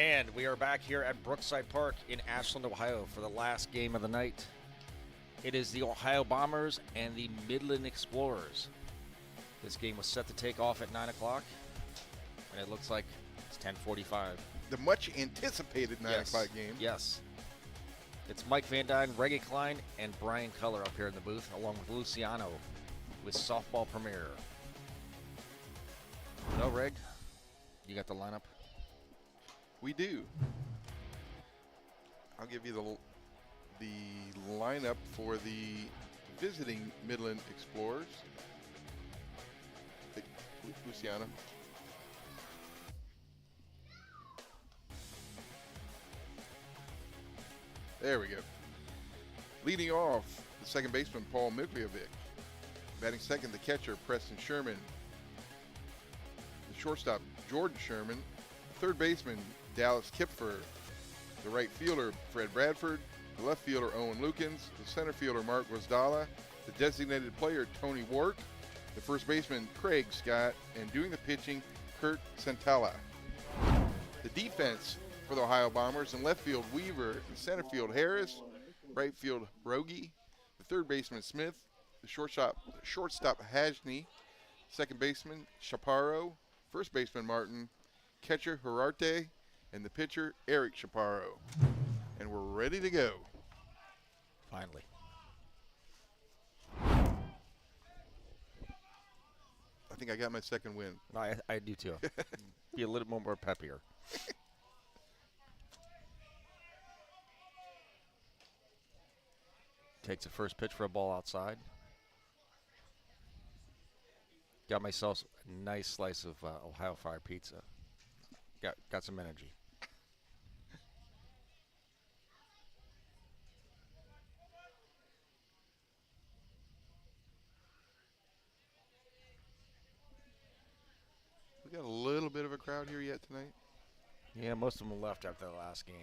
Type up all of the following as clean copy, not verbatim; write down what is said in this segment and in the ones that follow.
And we are back here at Brookside Park in Ashland, Ohio for the last game of the night. It is the Ohio Bombers and the Midland Explorers. This game was set to take off at 9 o'clock, and it looks like it's 10:45. The much anticipated 9 o'clock game. Yes. It's Mike Van Dyne, Reggie Klein, and Brian Culler up here in the booth, along with Luciano with Softball Premier. No, Reg, you got the lineup? We do. I'll give you the lineup for the visiting Midland Explorers. Luciano. There we go. Leading off, the second baseman, Paul Mikljevic. Batting second, the catcher, Preston Sherman. The shortstop, Jordan Sherman. Third baseman, Dallas Kipfer. The right fielder, Fred Bradford. The left fielder, Owen Lukens. The center fielder, Mark Wasdala. The designated player, Tony Wark. The first baseman, Craig Scott. And doing the pitching, Kurt Santella. The defense for the Ohio Bombers, in left field, Weaver. In center field, Harris. Right field, Rogie. The third baseman, Smith. The shortstop Hajny. Second baseman, Chaparro. First baseman, Martin. Catcher, Herarte. And the pitcher, Eric Chaparro. And we're ready to go. Finally. I think I got my second win. I do too. Be a little more peppier. Takes the first pitch for a ball outside. Got myself a nice slice of Ohio Fire pizza. Got some energy. We got a little bit of a crowd here yet tonight. Yeah, most of them left after the last game.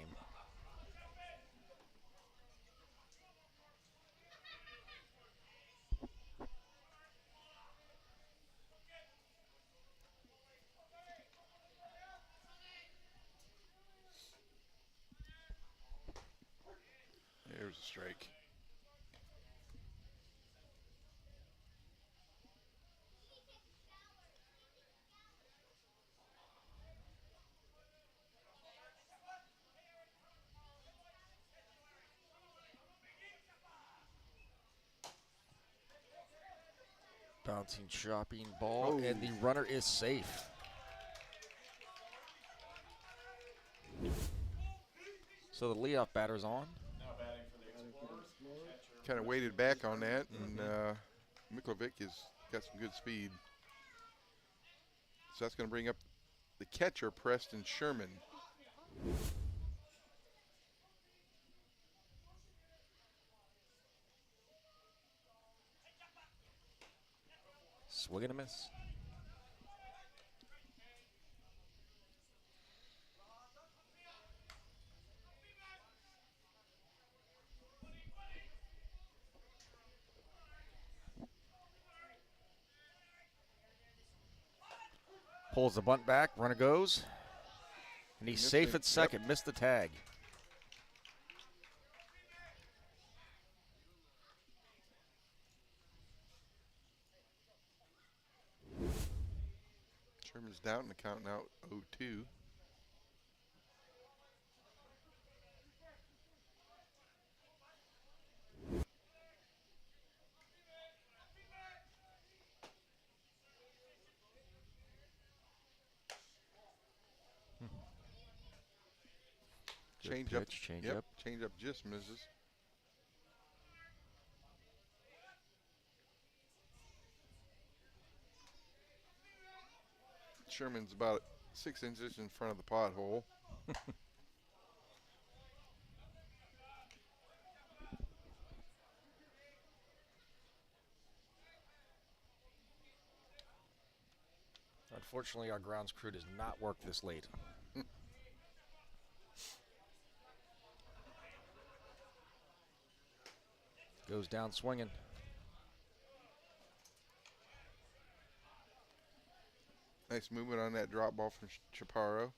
There's a strike. Bouncing chopping ball, and the runner is safe. So the leadoff batter's on. Kind of waited back on that, and Mikljevic has got some good speed. So that's going to bring up the catcher, Preston Sherman. Swing and a miss. Pulls the bunt back, runner goes. And he's safe at second, missed the tag. Sherman's down in the count now, 0-2. Change up. Change up just misses. Sherman's about 6 inches in front of the pothole. Unfortunately, our grounds crew does not work this late. Goes down swinging. Nice movement on that drop ball from Chaparro.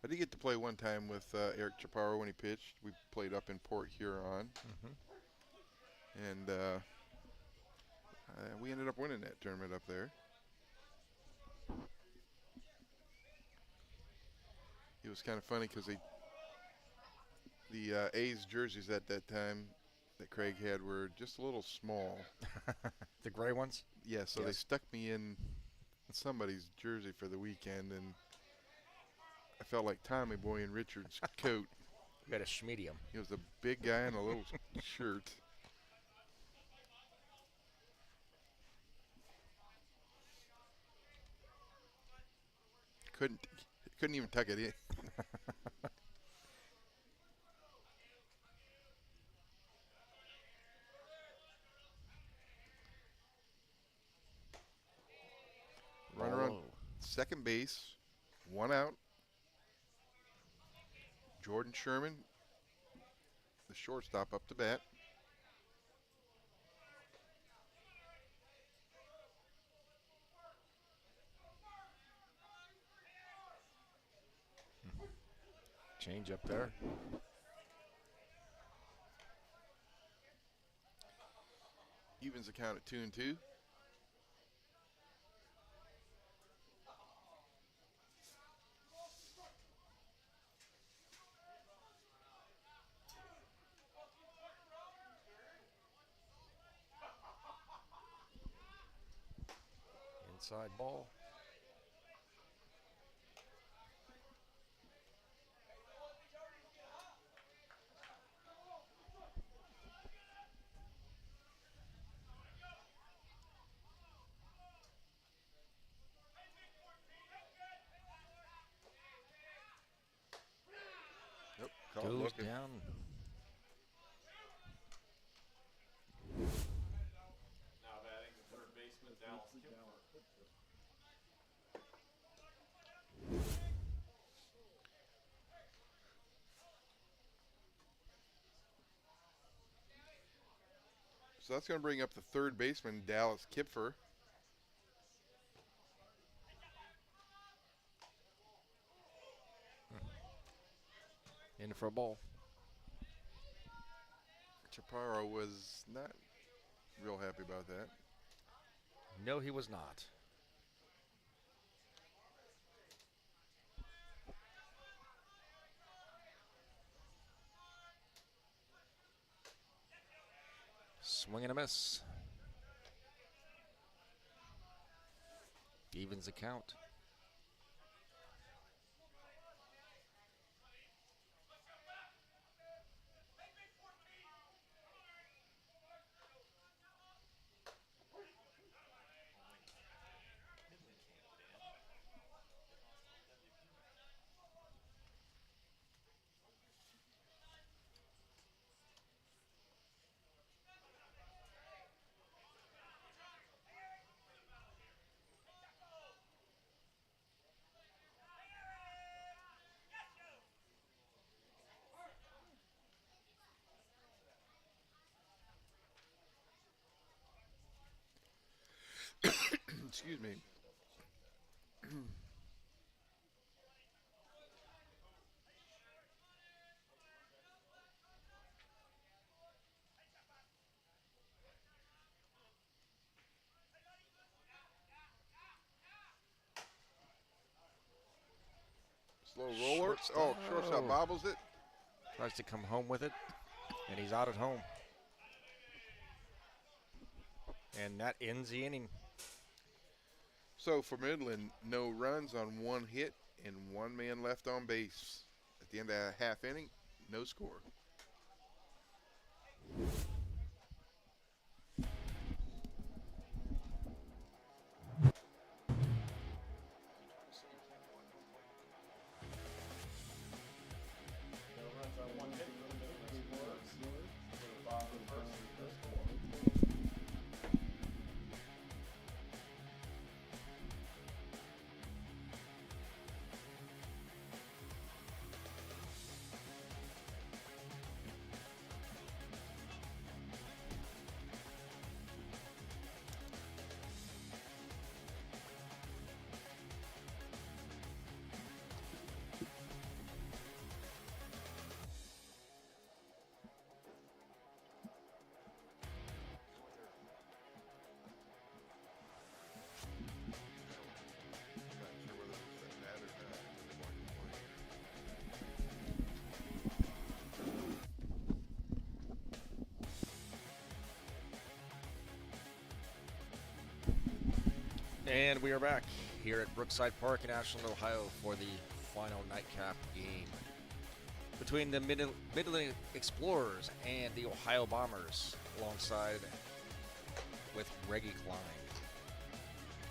I did get to play one time with Eric Chaparro when he pitched. We played up in Port Huron, and we ended up winning that tournament up there. It was kind of funny because the A's jerseys at that time that Craig had were just a little small. The gray ones? Yeah, so they stuck me in somebody's jersey for the weekend, and I felt like Tommy Boy in Richard's coat. You got a schmedium. He was a big guy in a little shirt. Couldn't even tuck it in. Runner on second base, 1 out. Jordan Sherman, the shortstop, up to bat. Change up there. Evens the count at 2-2. Inside ball. Yep, Goes down. Now batting the third baseman, Dallas Kipfer. So that's going to bring up the third baseman, Dallas Kipfer. In for a ball. Chaparro was not real happy about that. No, he was not. Swing and a miss. Evens the count. Excuse me. Slow roller. Oh, shortstop bobbles it. Tries to come home with it, and he's out at home. And that ends the inning. So for Midland, no runs on 1 hit and 1 man left on base. At the end of that half inning, no score. No runs on 1 hit for the Midland Explorers. For the bottom first, no score. And we are back here at Brookside Park in Ashland, Ohio for the final nightcap game between the Midland Explorers and the Ohio Bombers, alongside with Reggie Klein.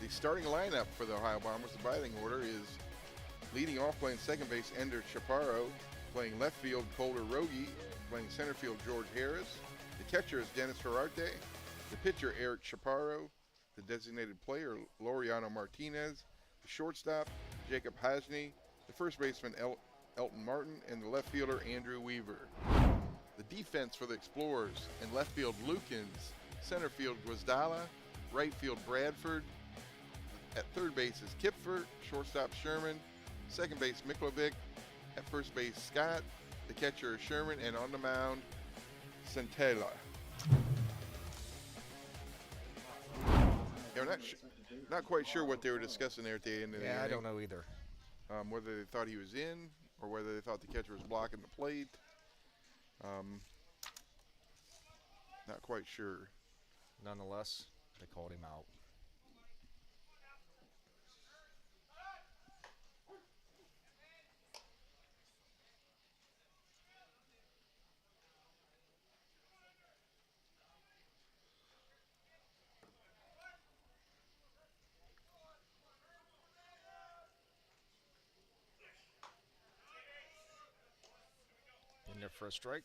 The starting lineup for the Ohio Bombers, the batting order is leading off playing second base Ender Chaparro, playing left field Colder Rogie, playing center field George Harris. The catcher is Dennis Ferrarte, the pitcher Eric Chaparro, the designated player Laureano Martinez, the shortstop Jacob Hasney, the first baseman Elton Martin, and the left fielder Andrew Weaver. The defense for the Explorers: in left field Lukens, center field Guazdala, right field Bradford. At third base is Kipfer, shortstop Sherman, second base Miklovic, at first base Scott, the catcher is Sherman, and on the mound Centella. Yeah, not quite sure what they were discussing there at the end of the Yeah, I inning. don't know either. Whether they thought he was in or whether they thought the catcher was blocking the plate. Not quite sure. Nonetheless, they called him out. In there for a strike.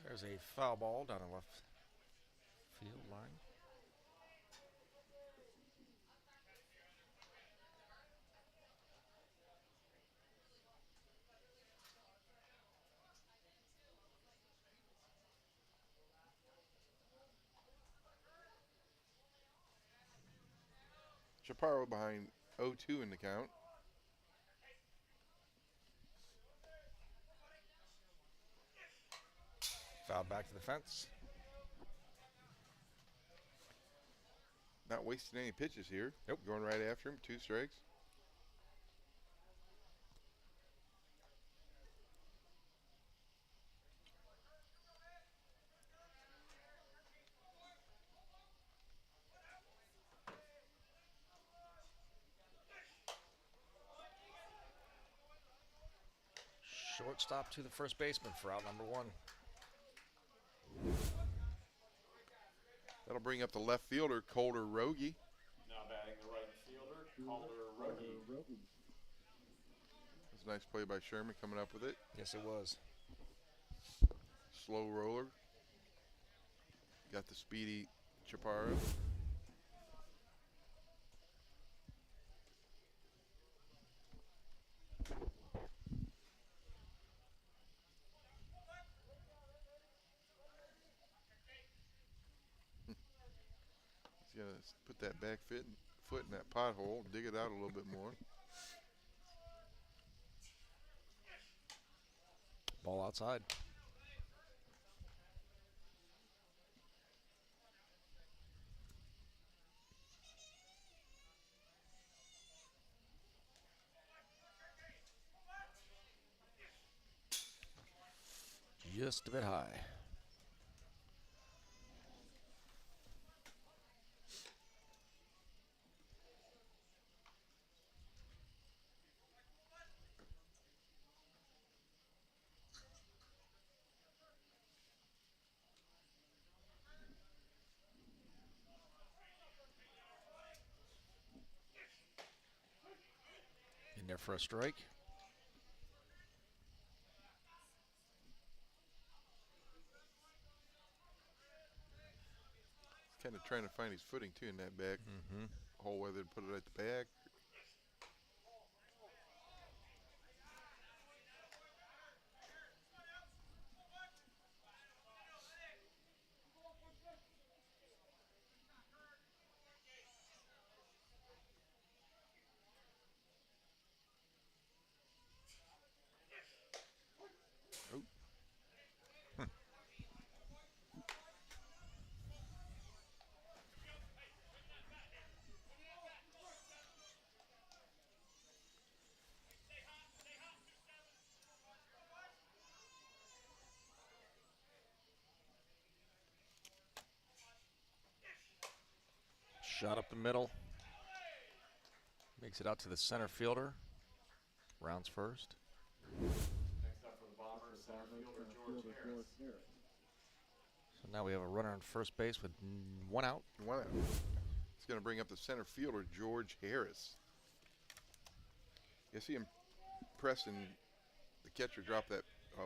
There's a foul ball down the left field line. Chaparro behind 0-2 in the count. Foul back to the fence. Not wasting any pitches here. Nope. Going right after him. 2 strikes. Shortstop to the first baseman for out number 1. That'll bring up the left fielder, Colder Rogie. Now batting the right fielder, Calder Rogie. That's a nice play by Sherman coming up with it. Yes, it was. Slow roller. Got the speedy Chaparro. He's going to put that back foot in that pothole, dig it out a little bit more. Ball outside. Just a bit high. In there for a strike. Kind of trying to find his footing too in that back hole, whether to put it at the back. Shot up the middle. Makes it out to the center fielder. Rounds first. Next up for the Bombers, center fielder George Harris. So now we have a runner on first base with 1 out. 1 out. It's going to bring up the center fielder, George Harris. You see him pressing the catcher dropped that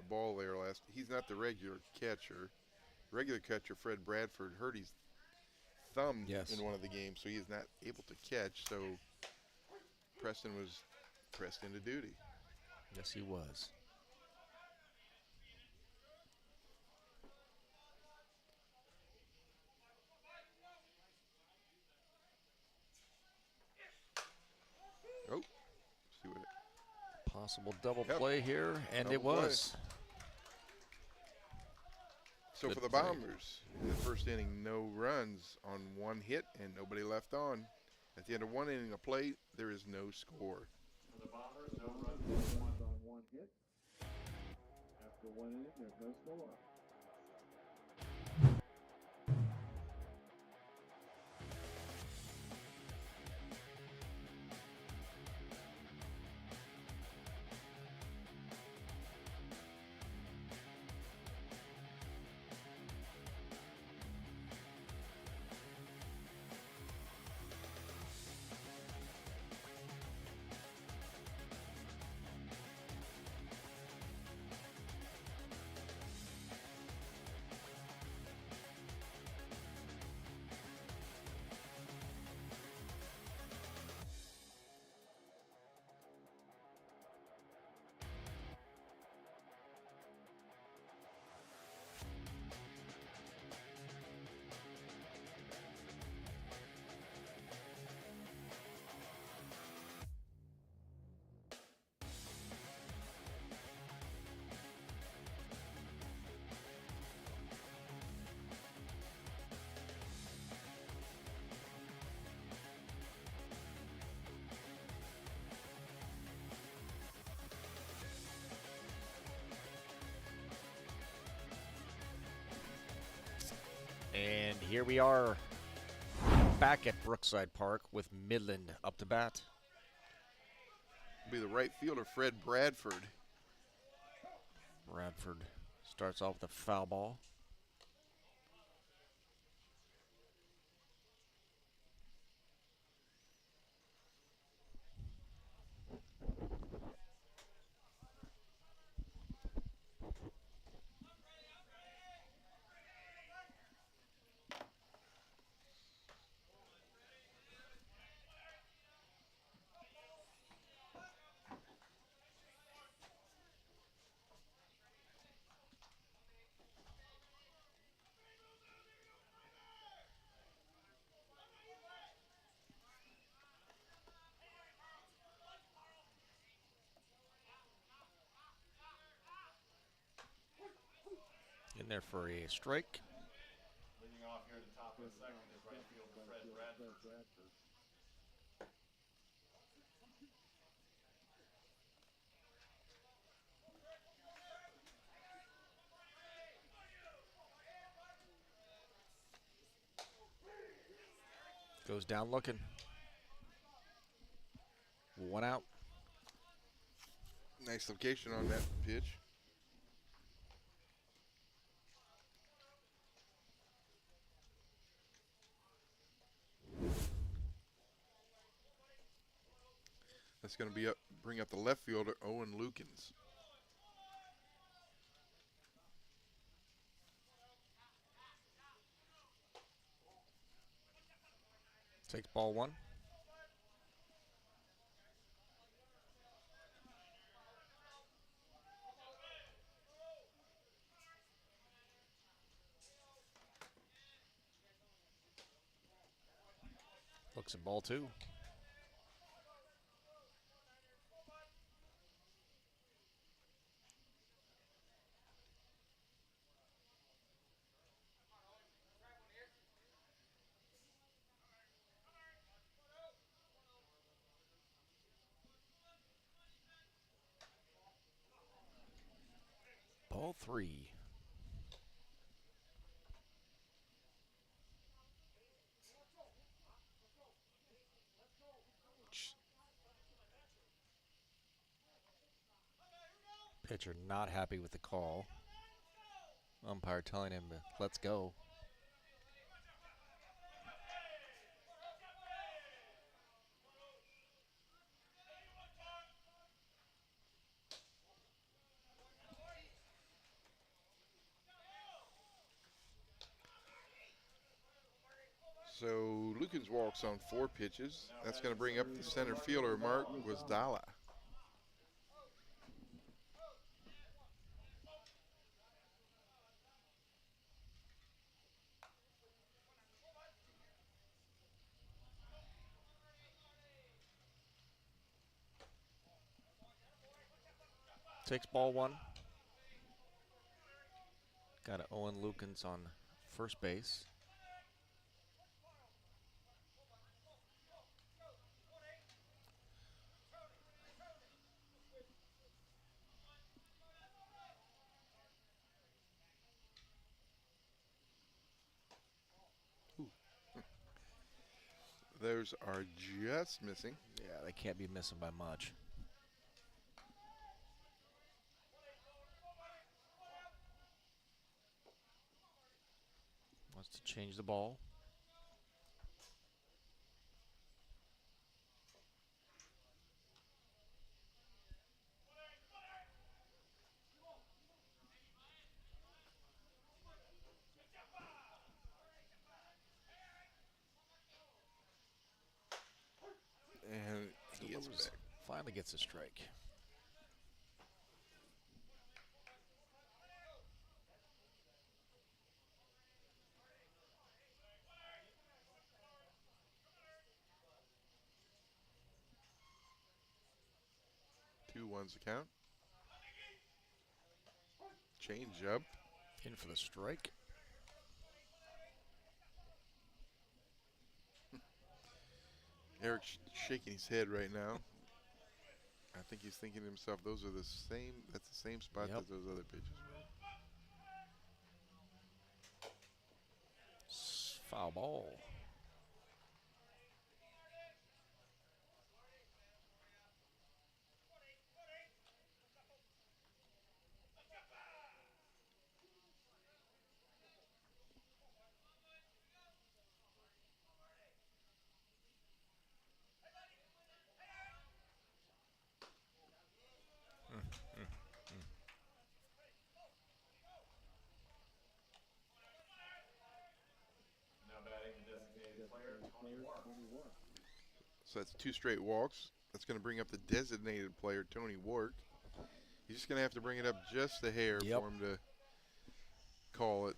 ball there last. He's not the regular catcher. Regular catcher Fred Bradford hurt his thumb in one of the games, so he is not able to catch. So Preston was pressed into duty. Yes, he was. Oh, see what Possible double play here, and double it was. So Good for the play. Bombers, in the first inning, no runs on 1 hit and nobody left on. At the end of 1 inning of play, there is no score. For the Bombers, no runs on 1 hit. After 1 inning, there's no score. And here we are back at Brookside Park with Midland up to bat. Be the right fielder, Fred Bradford. Bradford starts off with a foul ball. In there for a strike. Leading off here at the top of the second is right fielder Fred Bradford. Goes down looking. 1 out. Nice location on that pitch. That's going to be bring up the left fielder, Owen Lukens. Takes ball 1. Looks at ball 2. Ball 3. Pitcher not happy with the call. Umpire telling him, let's go. So Lukens walks on 4 pitches. That's going to bring up the center fielder, Mark Guazdala. Takes ball 1. Got Owen Lukens on first base. Those are just missing. Yeah, they can't be missing by much. Wants to change the ball. And he gets back. Finally gets a strike. Two ones to count. Change up. In for the strike. Eric's shaking his head right now. I think he's thinking to himself, those are the same, that's the same spot Yep. that those other pitches were. Foul ball. So that's 2 straight walks. That's going to bring up the designated player, Tony Wark. He's just going to have to bring it up just a hair Yep. for him to call it.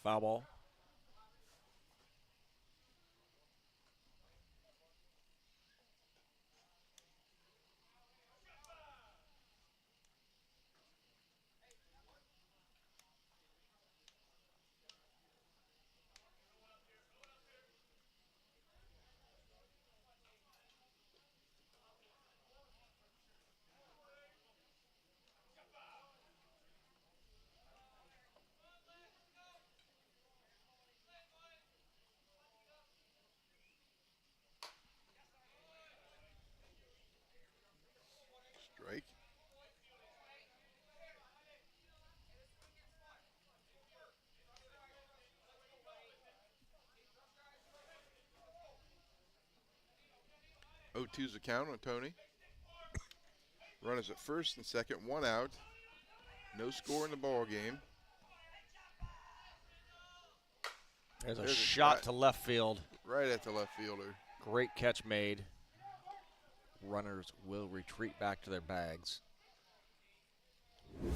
Foul ball. Strike. Oh, 2's a count on Tony. Runners at first and second, 1 out. No score in the ball game. There's a There's a shot shot. to left field. Right at the left fielder. Great catch made. Runners will retreat back to their bags. Now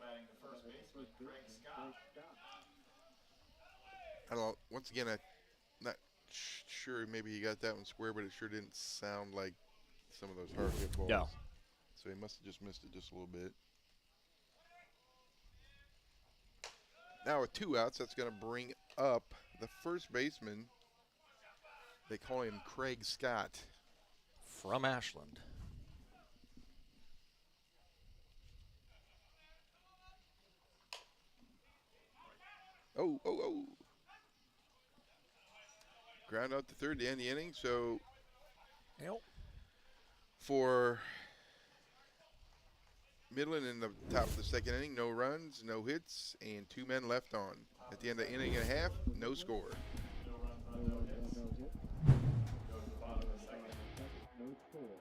batting the first baseman, Craig Scott. I don't know. Once again, I'm not sure. Maybe he got that one square, but it sure didn't sound like some of those hard hit balls. No. So he must have just missed it just a little bit. Now with 2 outs, that's going to bring up the first baseman. They call him Craig Scott. From Ashland. Oh, oh, oh. Ground out to third to end the inning. So Yep. for Midland in the top of the second inning, no runs, no hits, and 2 men left on. At the end of the inning and a half, no score. No runs on no hits. No hit. Go to the bottom of the second. No score.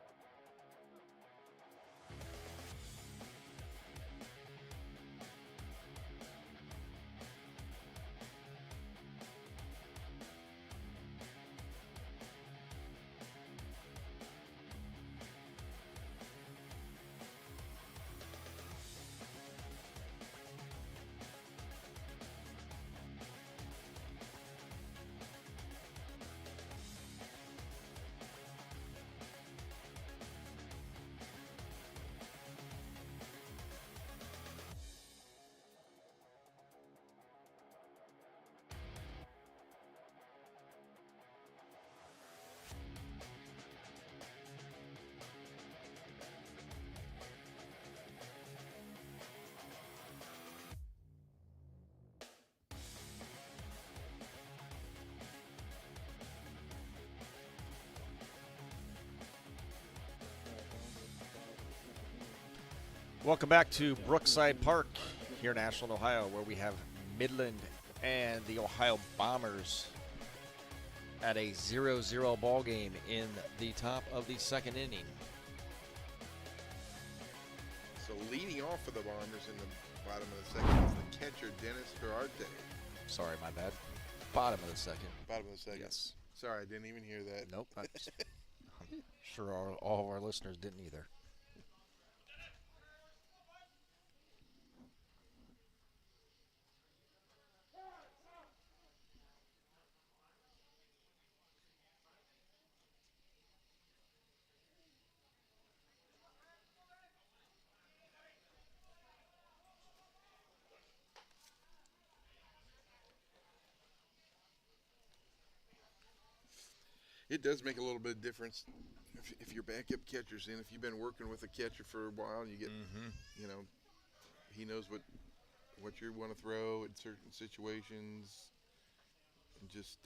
Welcome back to Brookside Park here in Ashland, Ohio, where we have Midland and the Ohio Bombers at a 0-0 ball game in the top of the second inning. So leading off for the Bombers in the bottom of the second is the catcher, Dennis Ferrarte. Sorry, my bad. Bottom of the second. Bottom of the second. Yes. Sorry, I didn't even hear that. Nope. I'm sure all of our listeners didn't either. It does make a little bit of difference if your backup catcher's in. If you've been working with a catcher for a while and you get, you know, he knows what you want to throw in certain situations, and just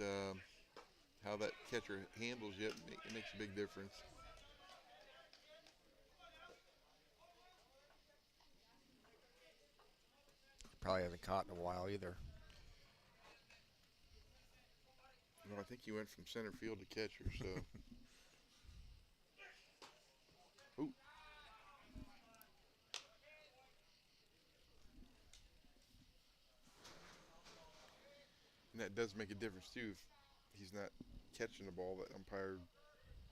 how that catcher handles you, it makes a big difference. Probably hasn't caught in a while either. No, I think he went from center field to catcher, so. Ooh. And that does make a difference, too. If he's not catching the ball, that umpire,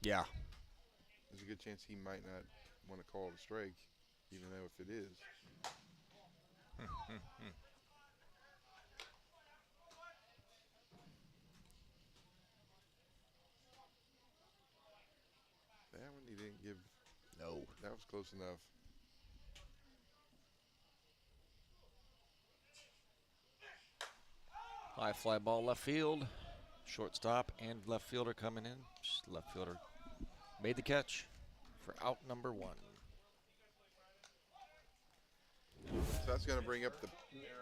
Yeah. there's a good chance he might not want to call it a strike, even though if it is. That one he didn't give. No. That was close enough. High fly ball left field. Shortstop and left fielder coming in. Left fielder made the catch for out number one. So that's going to bring up the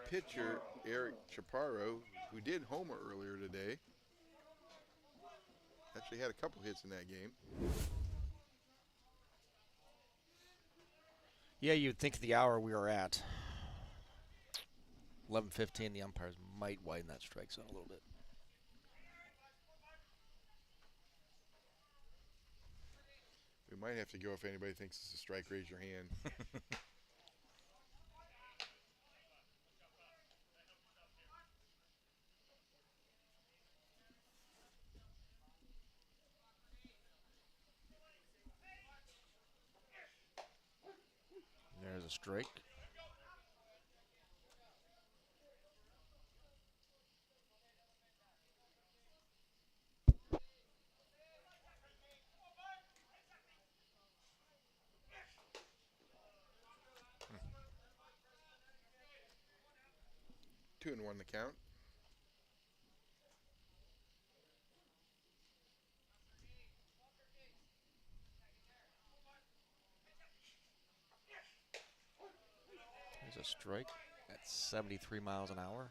pitcher, Eric Chaparro, who did homer earlier today. Actually had a couple hits in that game. Yeah, you'd think the hour we are at, 11:15, the umpires might widen that strike zone a little bit. We might have to go if anybody thinks it's a strike, raise your hand. There's a strike. Two and one to count. There's a strike at 73 miles an hour.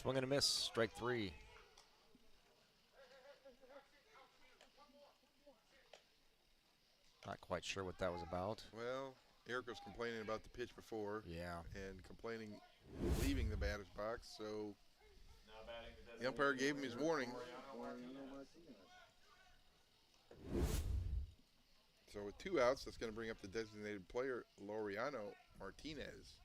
Swing and a miss. Strike 3. Not quite sure what that was about. Well, Eric was complaining about the pitch before. Yeah. And complaining, leaving the batter's box. So Now batting the umpire gave him his warning. Mariano Martinez. So with 2 outs, that's going to bring up the designated player, Laureano Martinez.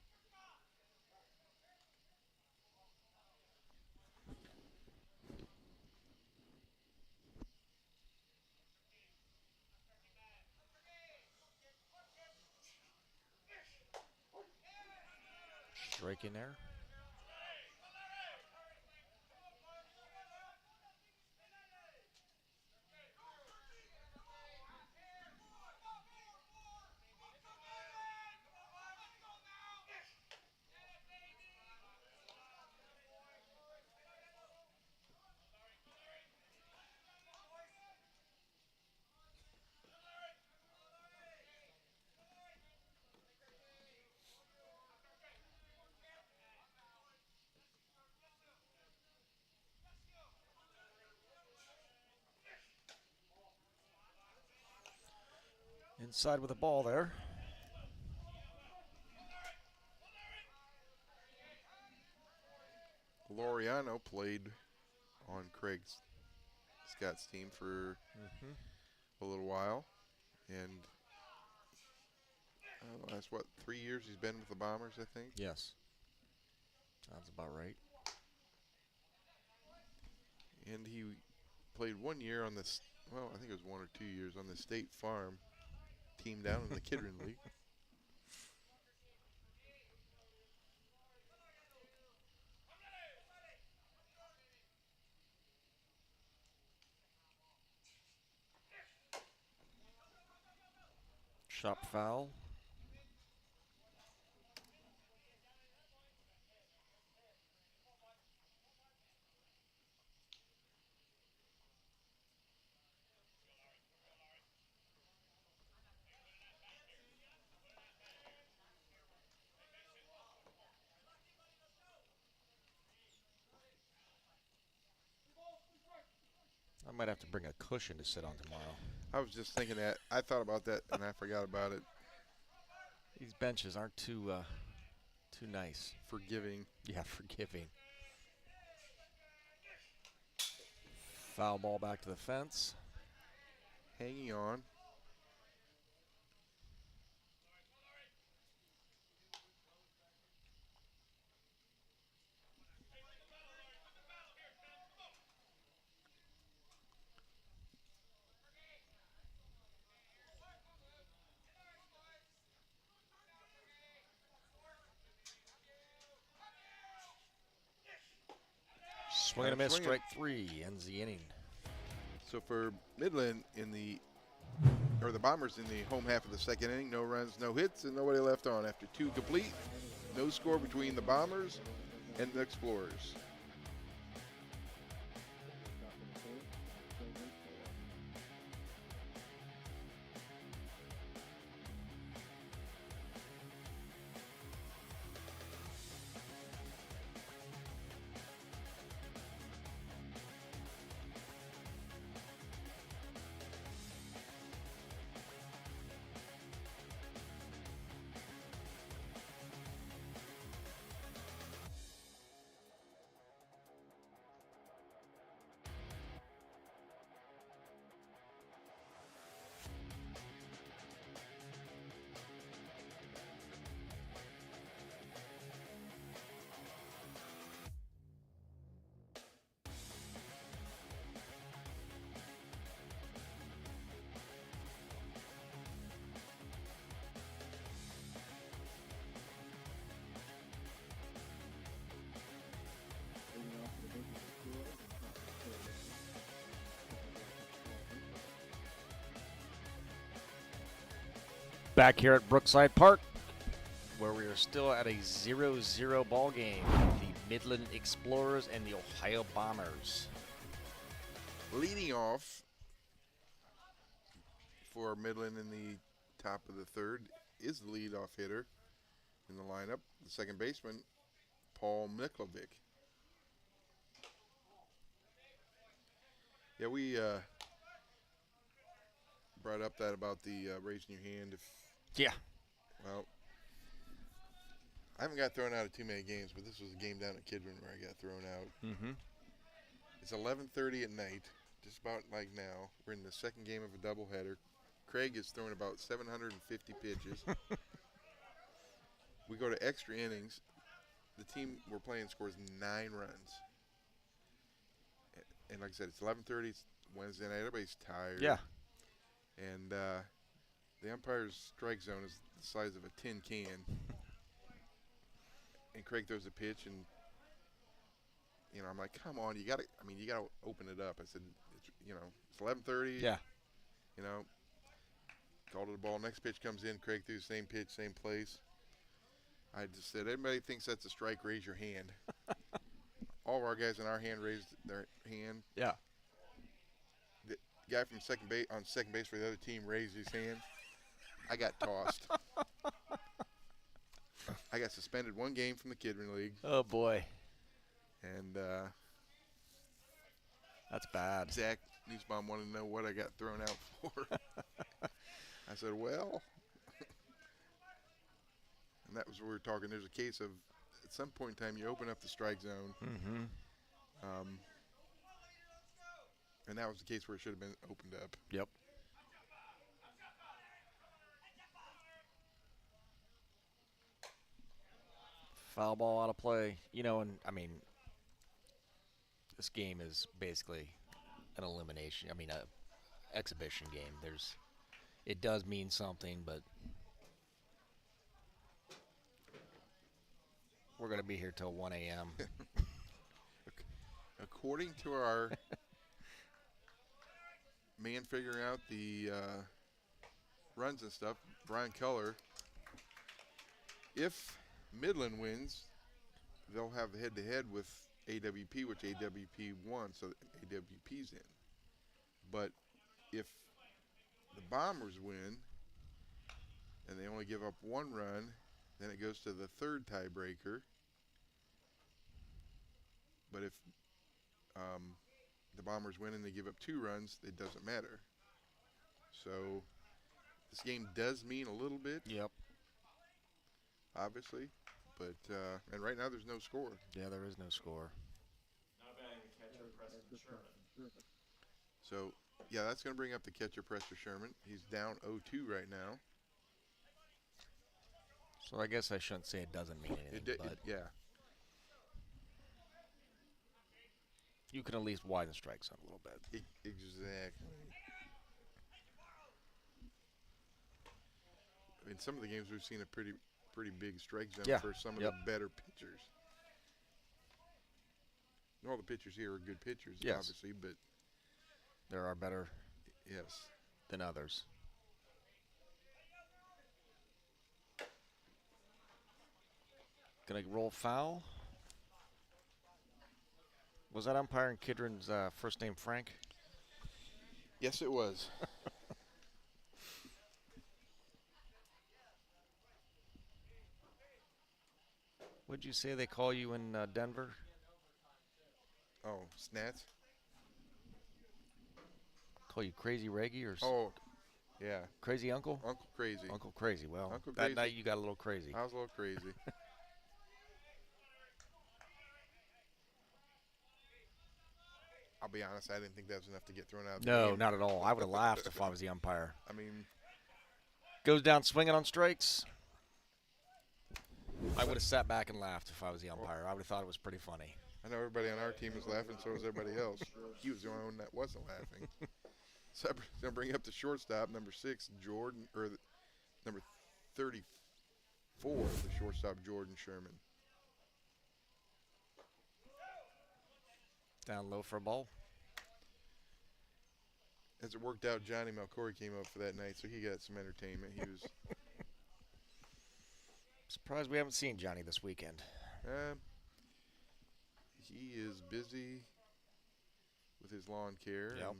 Strike in there. Inside with the ball there. Laureano played on Craig Scott's team for a little while. And that's what, 3 years he's been with the Bombers, I think. Yes. Sounds about right. And he played 1 year on this, well, I think it was 1 or 2 years on the State Farm team down in the Kidron League. Chop foul. I might have to bring a cushion to sit on tomorrow. I was just thinking that. I thought about that and I forgot about it. These benches aren't too nice. Forgiving. Yeah, forgiving. Foul ball back to the fence. Hanging on. Swing and a miss, Swinging. strike 3, ends the inning. So for Midland the Bombers in the home half of the second inning, no runs, no hits, and nobody left on after 2 complete. No score between the Bombers and the Explorers. Back here at Brookside Park, where we are still at a 0-0 ball game. The Midland Explorers and the Ohio Bombers. Leading off for Midland in the top of the third is the leadoff hitter in the lineup, the second baseman, Paul Miklovic. Yeah, we brought up that about the raising your hand. Yeah. Well, I haven't got thrown out of too many games, but this was a game down at Kidron where I got thrown out. Mm-hmm. It's 11:30 at night, just about like now. We're in the second game of a doubleheader. Craig is throwing about 750 pitches. We go to extra innings. The team we're playing scores 9 runs. And like I said, it's 11:30. It's Wednesday night. Everybody's tired. Yeah. And the umpire's strike zone is the size of a tin can. And Craig throws a pitch, and I'm like, come on, you gotta open it up. I said, it's 11:30. Yeah. Called it a ball. Next pitch comes in. Craig threw the same pitch, same place. I just said, everybody thinks that's a strike. Raise your hand. All of our guys in our hand raised their hand. Yeah. The guy from second base for the other team raised his hand. I got tossed. I got suspended 1 game from the Kidron League. Oh, boy. And That's bad. Zach Newsbaum wanted to know what I got thrown out for. I said, well. And that was where we were talking. There's a case of, at some point in time, you open up the strike zone. Mm-hmm. And that was the case where it should have been opened up. Yep. Foul ball out of play. And I mean, this game is basically an elimination. I mean, a exhibition game. It does mean something, but we're going to be here till 1 a.m. According to our man figuring out the runs and stuff, Brian Culler, if Midland wins, they'll have the head-to-head with AWP, which AWP won, so AWP's in. But if the Bombers win and they only give up 1 run, then it goes to the 3rd tiebreaker. But if the Bombers win and they give up 2 runs, it doesn't matter. So this game does mean a little bit. Yep. Obviously, but and right now there's no score. Yeah, there is no score. Now batting the catcher, Preston Sherman. So yeah, that's going to bring up the catcher, Preston Sherman. He's down 0-2 right now. So I guess I shouldn't say it doesn't mean anything, but Yeah. you can at least widen the strike zone a little bit. Exactly. I mean, some of the games we've seen a pretty big strike zone for some of the better pitchers. All the pitchers here are good pitchers, obviously, but there are better yes than others. Gonna roll foul. Was that umpire in Kidron's first name Frank? Yes, it was. What'd you say they call you in Denver? Oh, Snats? Call you Crazy Reggie or Oh, yeah. Crazy Uncle? Uncle Crazy. Uncle Crazy. Well, Uncle that Crazy. night you got a little crazy. I was a little crazy. I'll be honest, I didn't think that was enough to get thrown out of the No, game. not at all. I would have laughed if I was the umpire. I mean, Goes down swinging on strikes. I would have sat back and laughed if I was the umpire. I would have thought it was pretty funny. I know everybody on our team was laughing, so was everybody else. He was the only one that wasn't laughing. So I'm going to bring up the shortstop, number 6, Jordan, or number 34, the shortstop, Jordan Sherman. Down low for a ball. As it worked out, Johnny Malcory came up for that night, so he got some entertainment. He was Surprised we haven't seen Johnny this weekend. he is busy with his lawn care Yep. and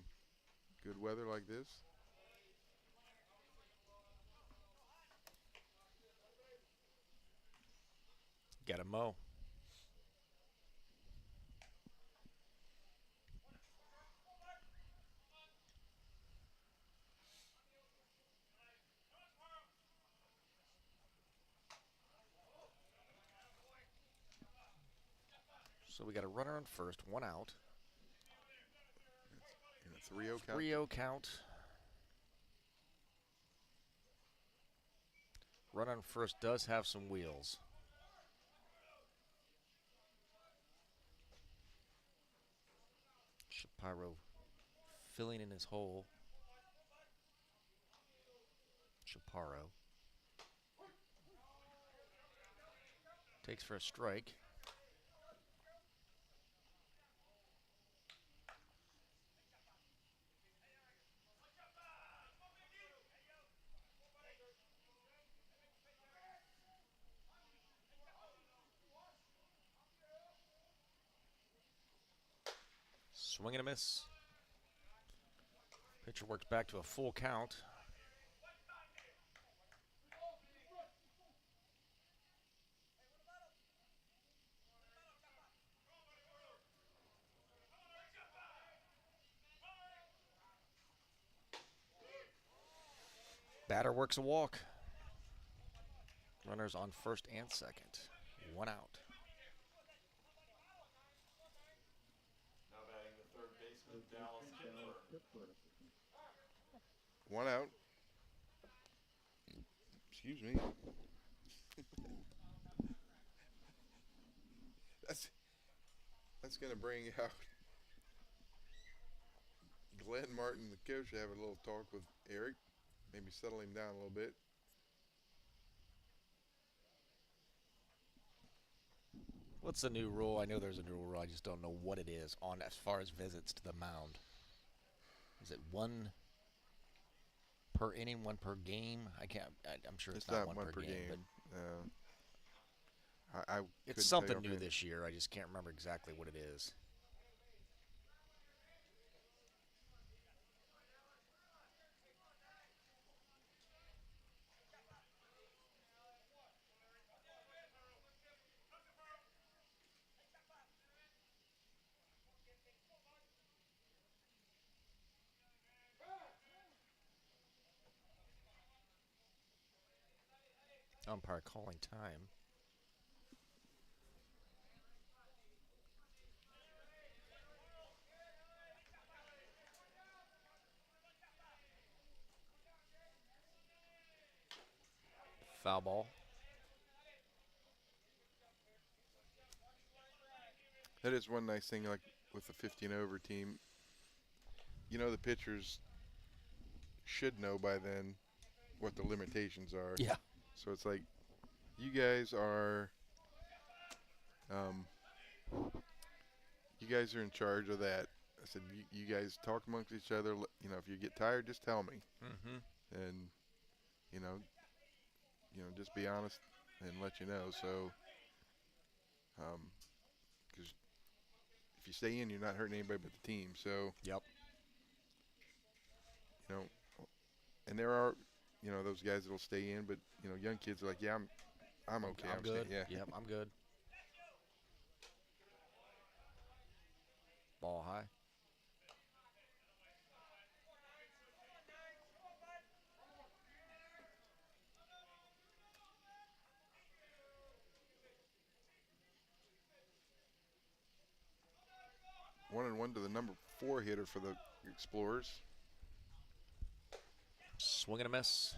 good weather like this. Got a mow. So we got a runner on first, one out. And a 3-0 count. 3-0 count. Runner on first does have some wheels. Shapiro filling in his hole. Shapiro takes for a strike. Swing and a miss. Pitcher works back to a full count. Batter works a walk. Runners on first and second. One out. Now batting the third baseman, Dallas Kipfer. One out. Excuse me. That's going to bring out Glenn Martin, the coach, to have a little talk with Eric. Maybe settle him down a little bit. What's the new rule? I know there's a new rule. I just don't know what it is on as far as visits to the mound. Is it one per inning, one per game? I'm sure it's not one per game. But I it's something new this year. I just can't remember exactly what it is. Umpire calling time. Foul ball. That is one nice thing, like with the 15-over team. You know, the pitchers should know by then what the limitations are. Yeah. So it's like, you guys are, in charge of that. I said, you guys talk amongst each other. You know, if you get tired, just tell me. Mm-hmm. And, you know, just be honest and let you know. So, because if you stay in, you're not hurting anybody but the team. So, Yep. you know, and there are, you know, those guys that'll stay in, but, you know, young kids are like, yeah, I'm okay. I'm good. Yeah. Yep, I'm good. Ball high. One and one to the number 4 hitter for the Explorers. Swing and a miss.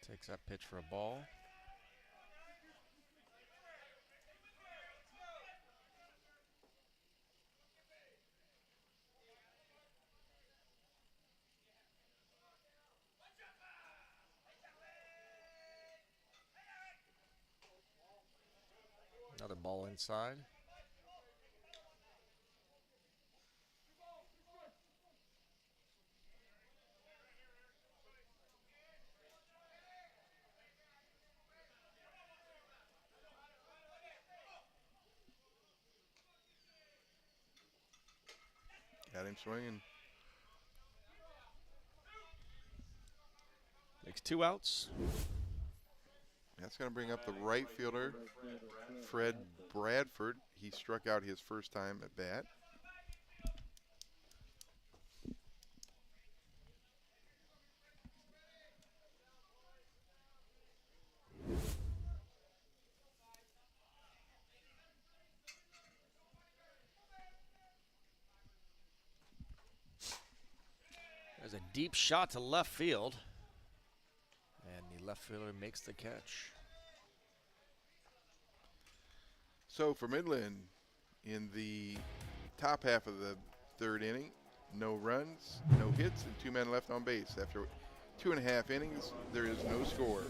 Takes that pitch for a ball. Another ball inside. Got him swinging. Makes take 2 outs. That's going to bring up the right fielder, Fred Bradford. He struck out his first time at bat. There's a deep shot to left field. And the left fielder makes the catch. So for Midland, in the top half of the third inning, no runs, no hits, and 2 men left on base. After 2.5 innings, there is no score.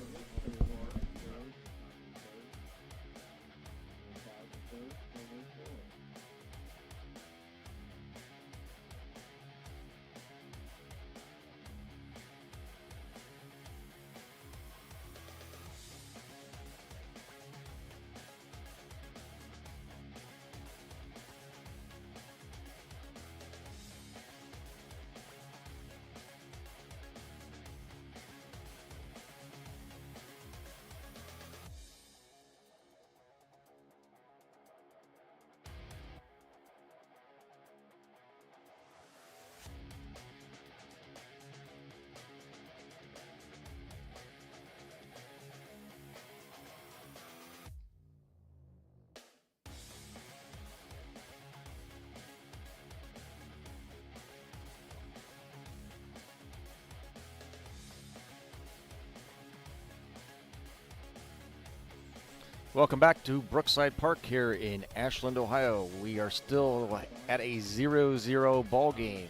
Welcome back to Brookside Park here in Ashland, Ohio. We are still at a 0-0 ball game.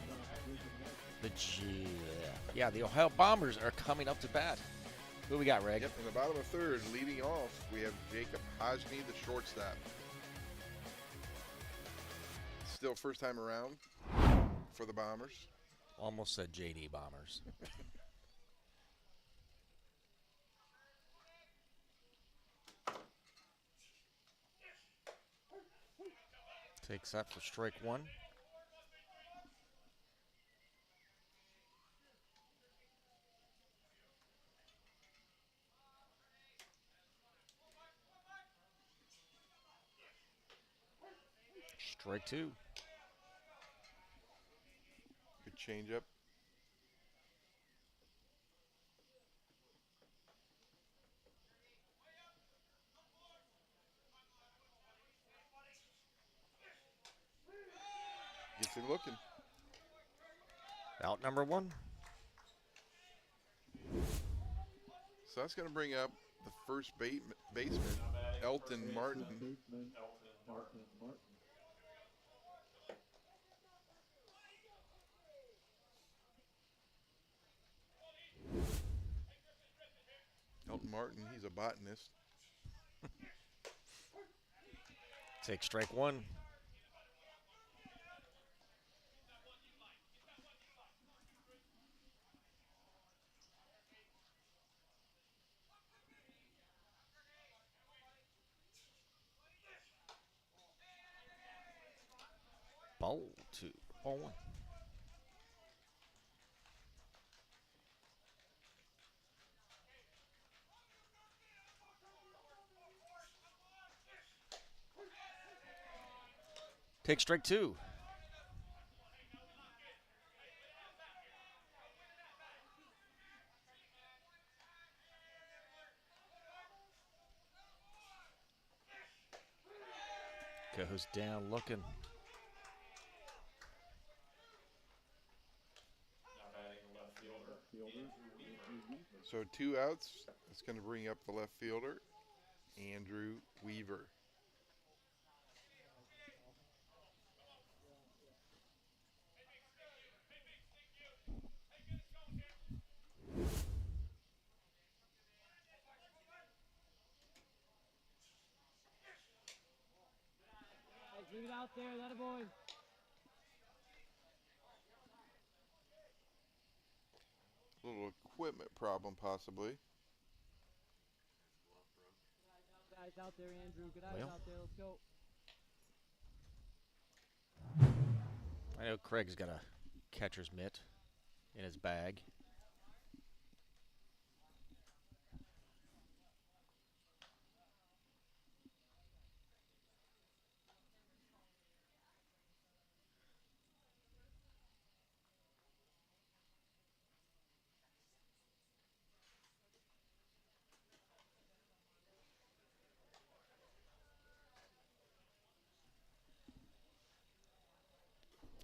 The Ohio Bombers are coming up to bat. Who we got, Reg? Yep, in the bottom of third, leading off, we have Jacob Hosney, the shortstop. Still first time around for the Bombers. Almost said JD Bombers. Takes that for strike 1. Strike 2. Good changeup. Gets him looking. Out number 1. So that's going to bring up the first baseman, Elton Martin. Elton Martin, he's a botanist. Take strike 1. Ball 2. Ball 1. Take strike 2. Goes down looking. Now batting the left fielder. So 2 outs. It's going to bring up the left fielder, Andrew Weaver. Leave it out there, that a boy. Little equipment problem, possibly. Guys out there, Andrew. Good eyes out there. Let's go. I know Craig's got a catcher's mitt in his bag.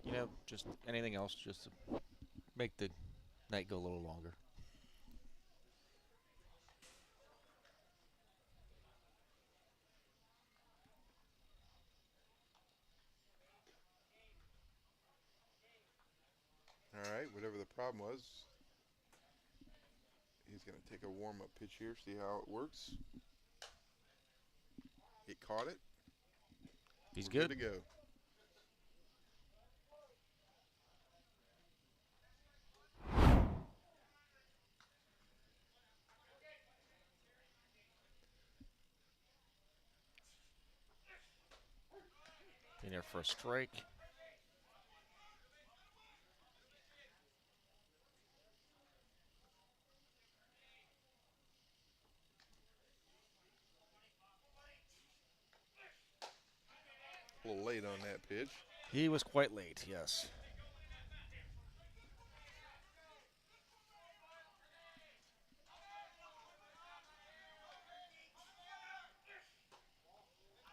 You know, just anything else just to make the night go a little longer. All right, whatever the problem was, he's going to take a warm-up pitch here, see how it works. He caught it. He's We're good. to go. In there for a strike. A little late on that pitch. He was quite late, yes.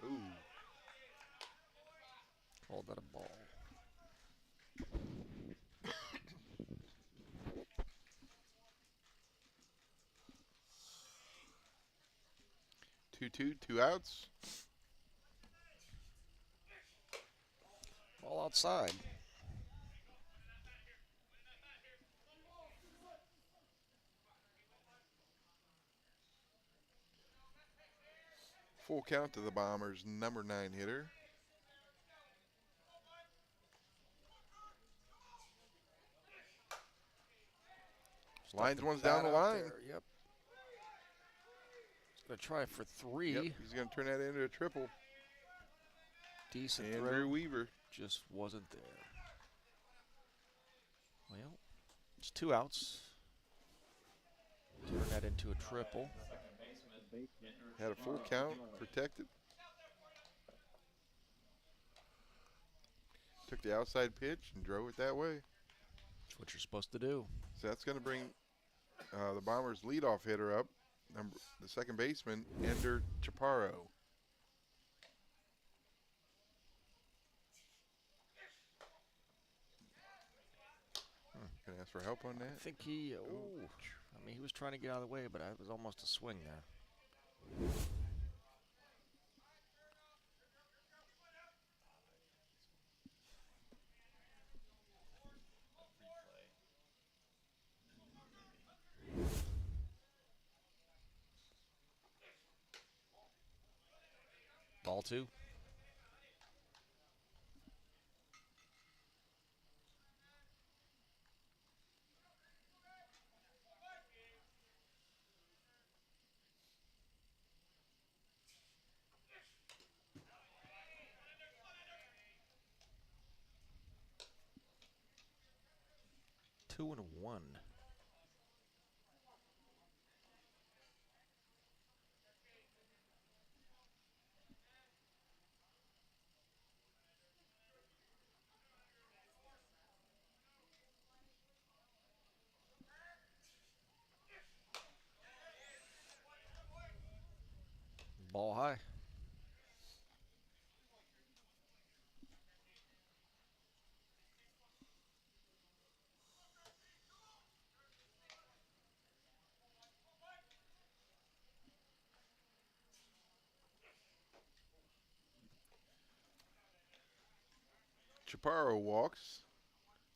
Ooh. Called that a ball. 2-2, 2 outs. Ball outside. Full count to the Bombers' number 9 hitter. Lines one's down the line. Yep. He's going to try for 3. Yep, he's going to turn that into a triple. Decent Andrew throw. Weaver. Just wasn't there. Well, it's 2 outs. Turn that into a triple. Had a full count, protected. Took the outside pitch and drove it that way. That's what you're supposed to do. So that's going to bring the Bombers' leadoff hitter up, the second baseman, Ender Chaparro. Can I ask for help on I that? think he, I mean, he was trying to get out of the way, but it was almost a swing there. Ball 2. Two and 1. Ball high. Chaparro walks.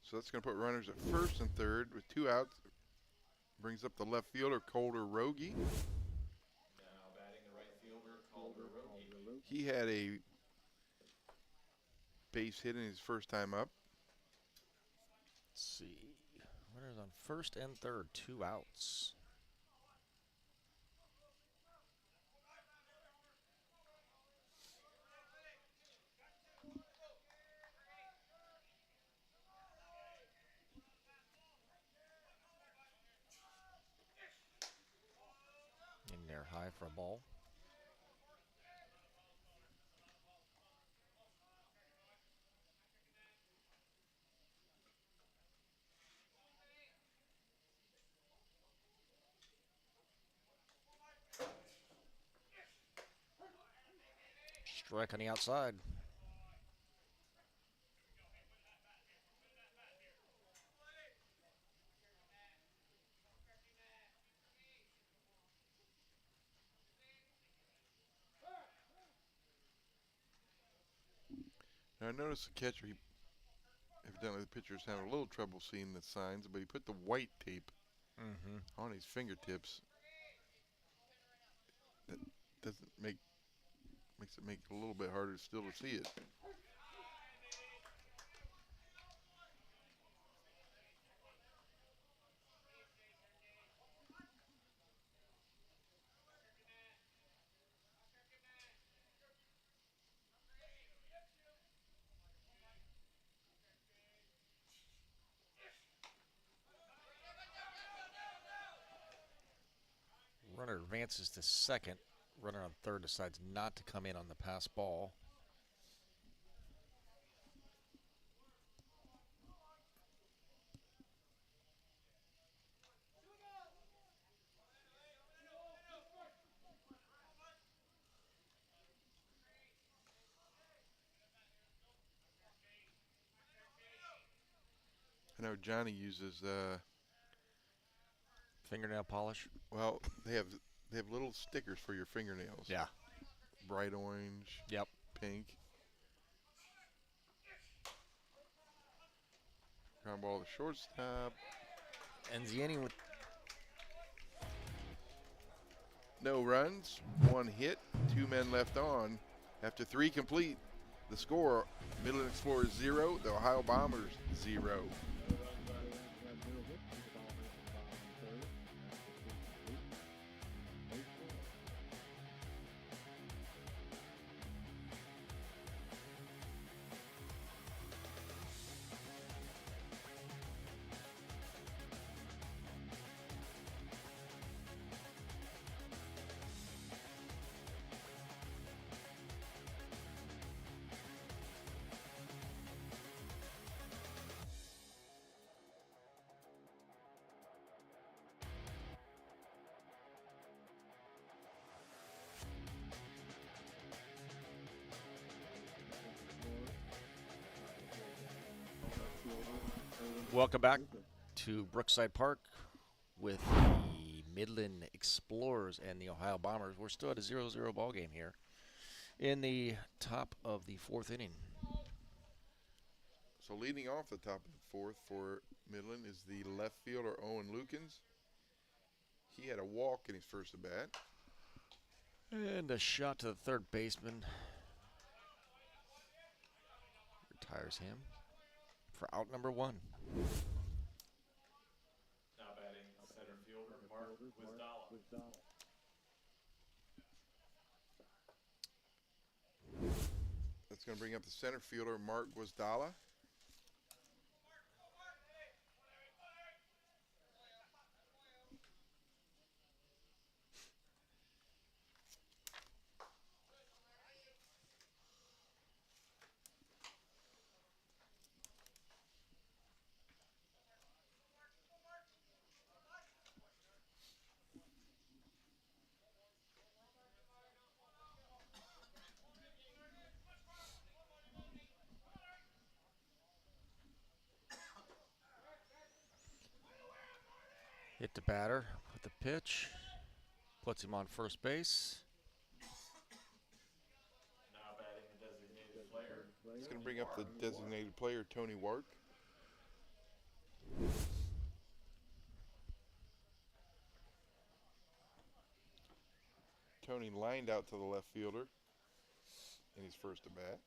So that's going to put runners at first and third with 2 outs. Brings up the left fielder, Calder Rogie. Now batting the right fielder, Calder Rogie. He had a base hit in his first time up. Let's see. Runners on first and third. 2 outs. In there high for a ball. Strike on the outside. I noticed the catcher, evidently the pitcher's having a little trouble seeing the signs, but he put the white tape on his fingertips. That doesn't makes it a little bit harder still to see it. Runner advances to second. Runner on third decides not to come in on the pass ball. I know Johnny uses Fingernail polish. well, they have little stickers for your fingernails. Yeah. Bright orange. Yep. Pink. Ground ball to shortstop. Ends the inning with No runs, 1 hit, 2 men left on. After 3 complete, the score: Midland Explorers 0, the Ohio Bombers 0. welcome back to Brookside Park with the Midland Explorers and the Ohio Bombers. We're still at a 0-0 ball game here in the top of the 4th inning. So leading off the top of the 4th for Midland is the left fielder Owen Lukens. He had a walk in his first at bat. And a shot to the third baseman. Retires him for out number 1. Now batting center fielder Mark Wisdala. That's going to bring up the center fielder Mark Wisdala. Hit the batter with the pitch. Puts him on first base. Now batting the designated player. It's going to bring up the designated player Tony Wart. Tony lined out to the left fielder in his first at bat.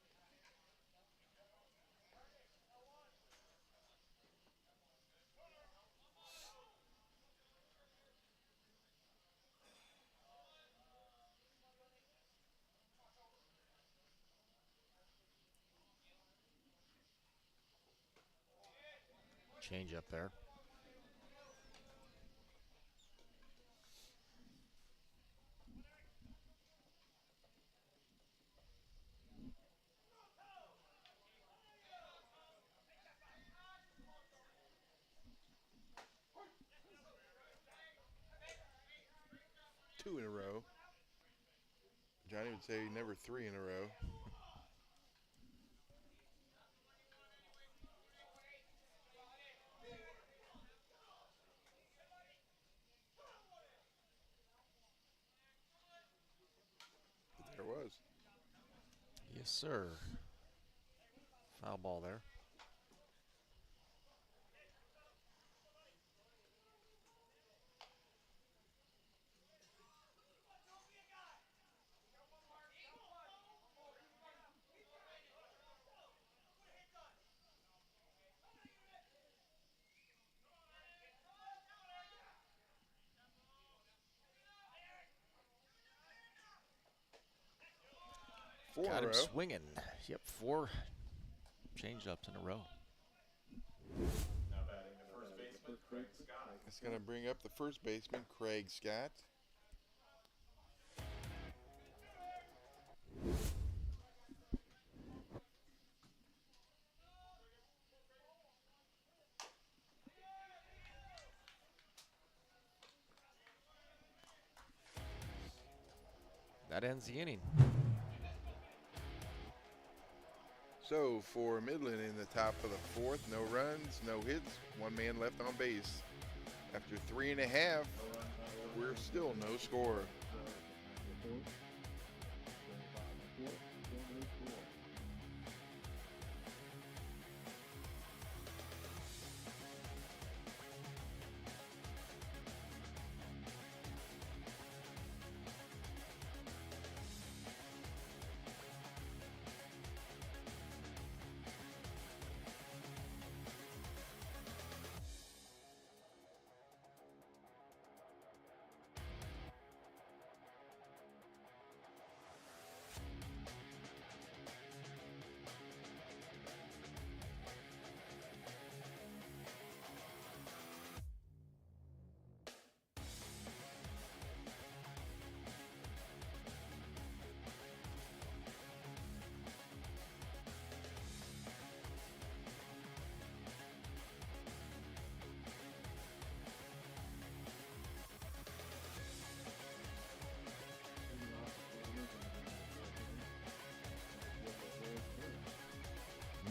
Change up there. Two in a row. Johnny would say never 3 in a row. But there was. Yes, sir. Foul ball there. Four Got in a him row. swinging. Yep, 4 change-ups in a row. Now batting the first baseman, Craig Scott. It's going to bring up the first baseman, Craig Scott. That ends the inning. So for Midland in the top of the fourth, no runs, no hits, 1 man left on base. After 3.5, we're still no score.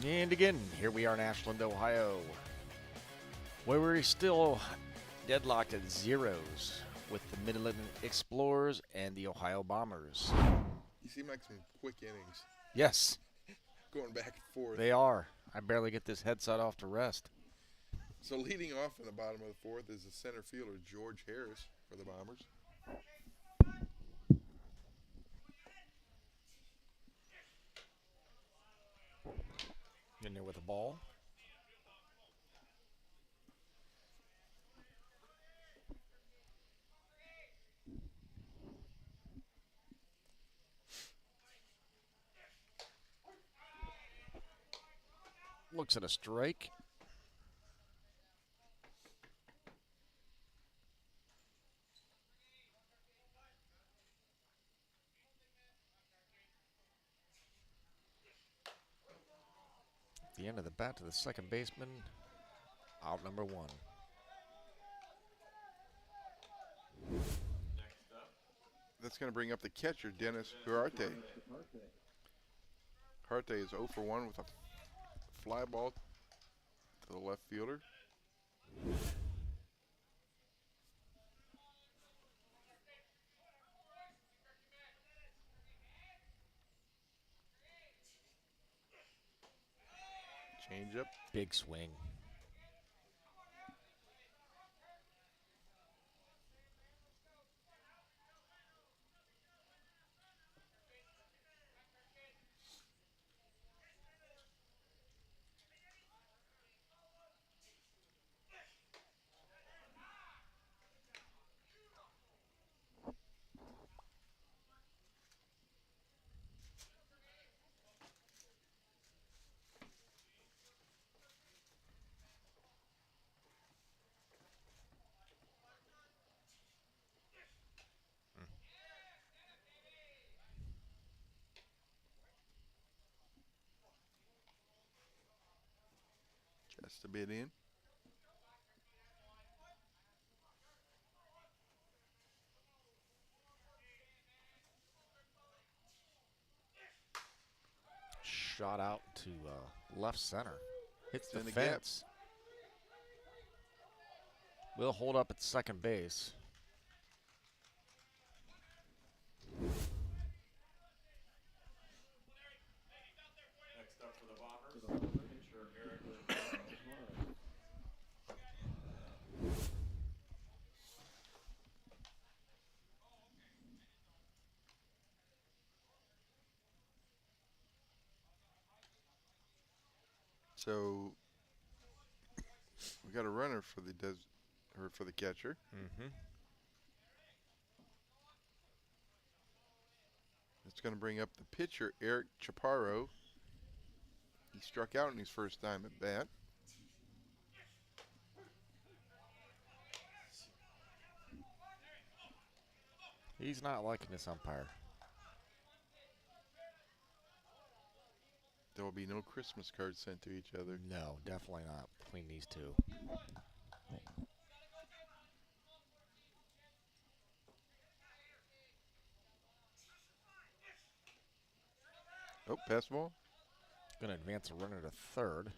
And again, here we are in Ashland, Ohio, where we're still deadlocked at zeros with the Midland Explorers and the Ohio Bombers. You seem like some quick innings, Yes, going back and forth. they are. I barely get this headset off to rest. So leading off in the bottom of the fourth is the center fielder, George Harris, for the Bombers. In there with the ball. Looks at a strike. The end of the bat to the second baseman. Out number 1. Next up, That's going to bring up the catcher, Dennis Huarte. Huarte is 0 for 1 with a fly ball to the left fielder. Change up. Big swing. Just a bit in. Shot out to left center. Hits It's the in the gap. fence. Will hold up at second base. next up for the Bombers, So we got a runner for the for the catcher. Mm-hmm. It's going to bring up the pitcher, Eric Chaparro. He struck out in his first time at bat. He's not liking this umpire. There will be no Christmas cards sent to each other. No, definitely not between these two. Oh, pass ball. Going to advance a runner to third.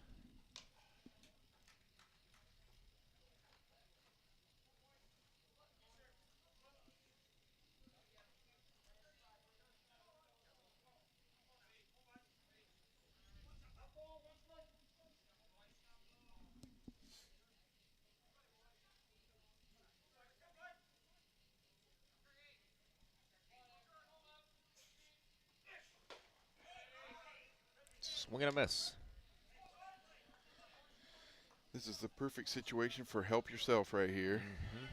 Swing and a miss. This is the perfect situation for help yourself right here. Mm-hmm.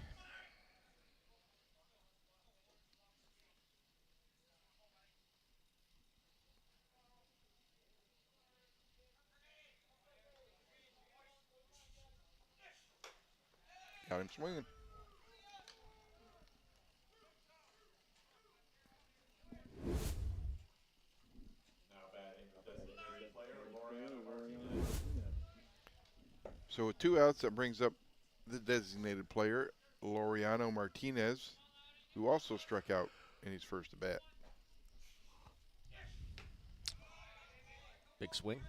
Got him swinging. Now batting the designated player, Laureano Martinez. So with 2 outs, that brings up the designated player, Laureano Martinez, who also struck out in his first at bat. Big swing.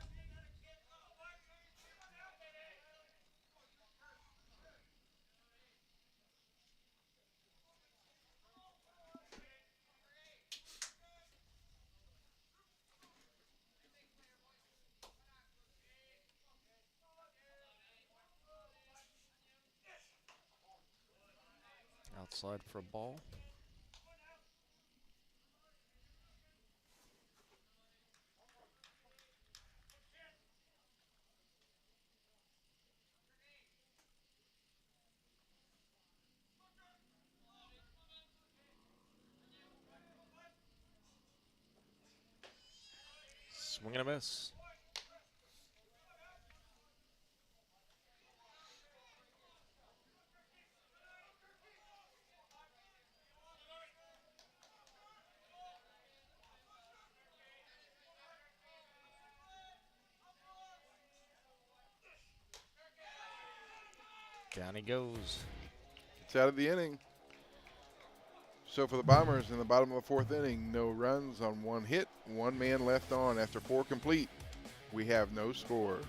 Outside for a ball. Swing and a miss. Down he goes. It's out of the inning. So for the Bombers in the bottom of the 4th inning, no runs on 1 hit, 1 man left on after 4 complete. We have no score.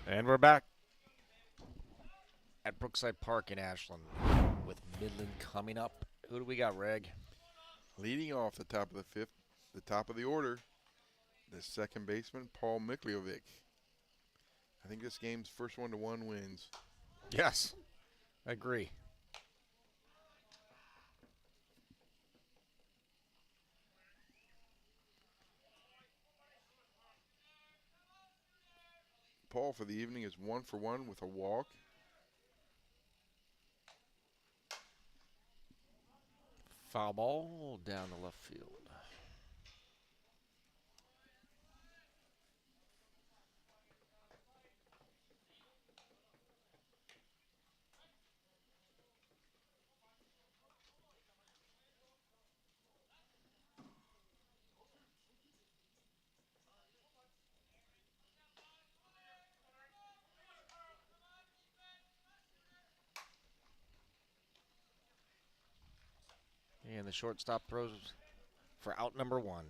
And we're back at Brookside Park in Ashland with Midland coming up. Who do we got, Reg? Leading off the top of the 5th, the top of the order, the second baseman, Paul Mikliovic. I think this game's first 1-1 wins. Yes, I agree. Paul for the evening is 1 for 1 with a walk. Foul ball down the left field. And the shortstop throws for out number 1.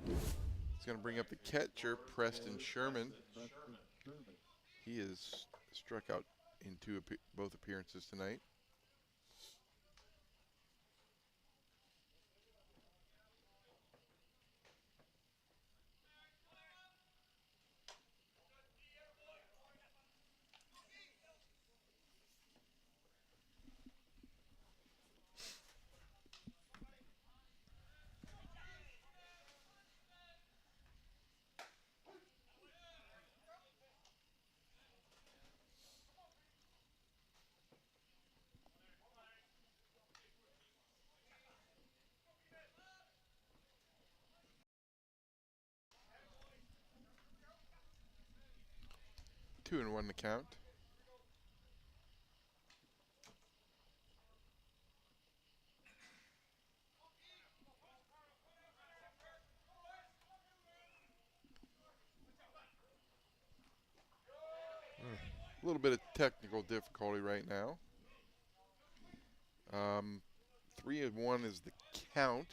He's going to bring up the catcher, Preston Sherman. Preston Sherman. He has struck out in both appearances tonight. Two and 1 to count. A little bit of technical difficulty right now. 3 and 1 is the count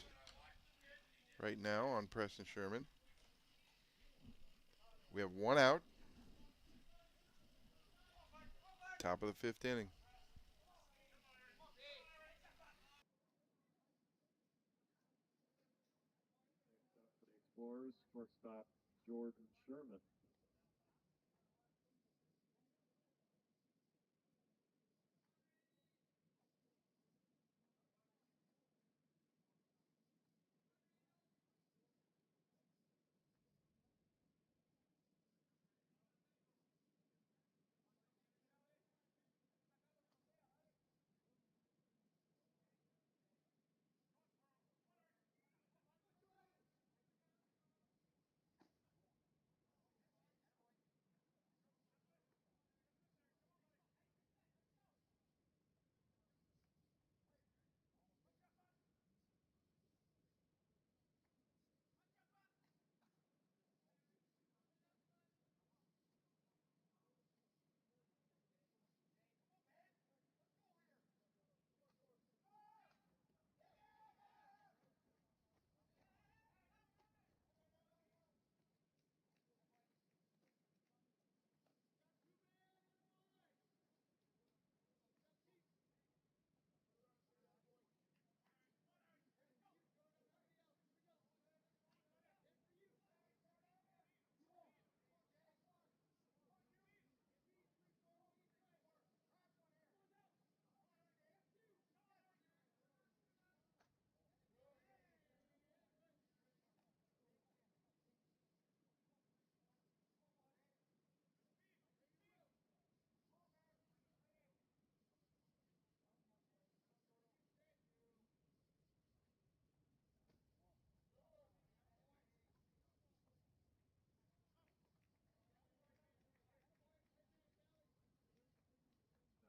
right now on Preston Sherman. We have 1 out. Top of the 5th inning. Next up for the Explorers, shortstop Jordan Sherman.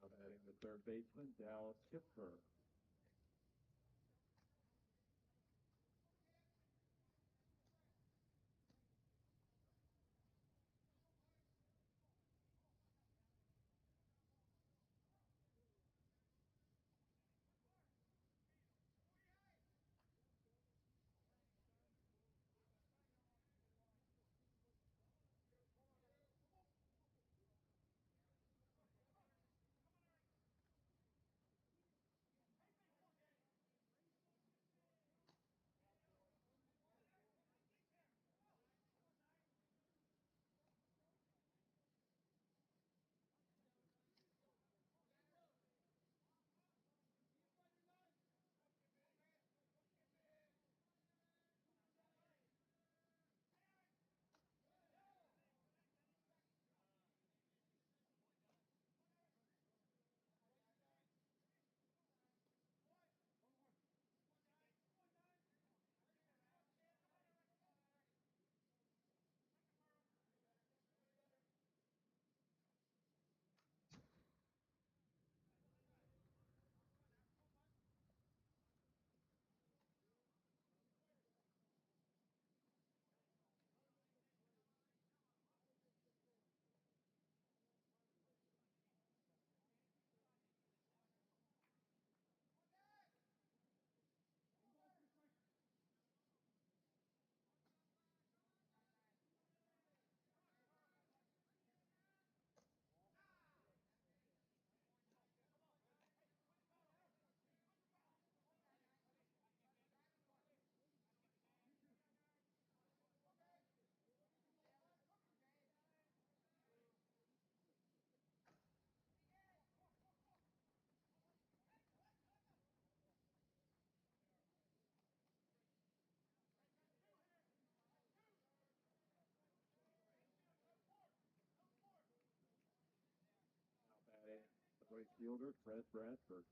Now batting the third baseman, Dallas Kipfer. right fielder, Fred Bradford.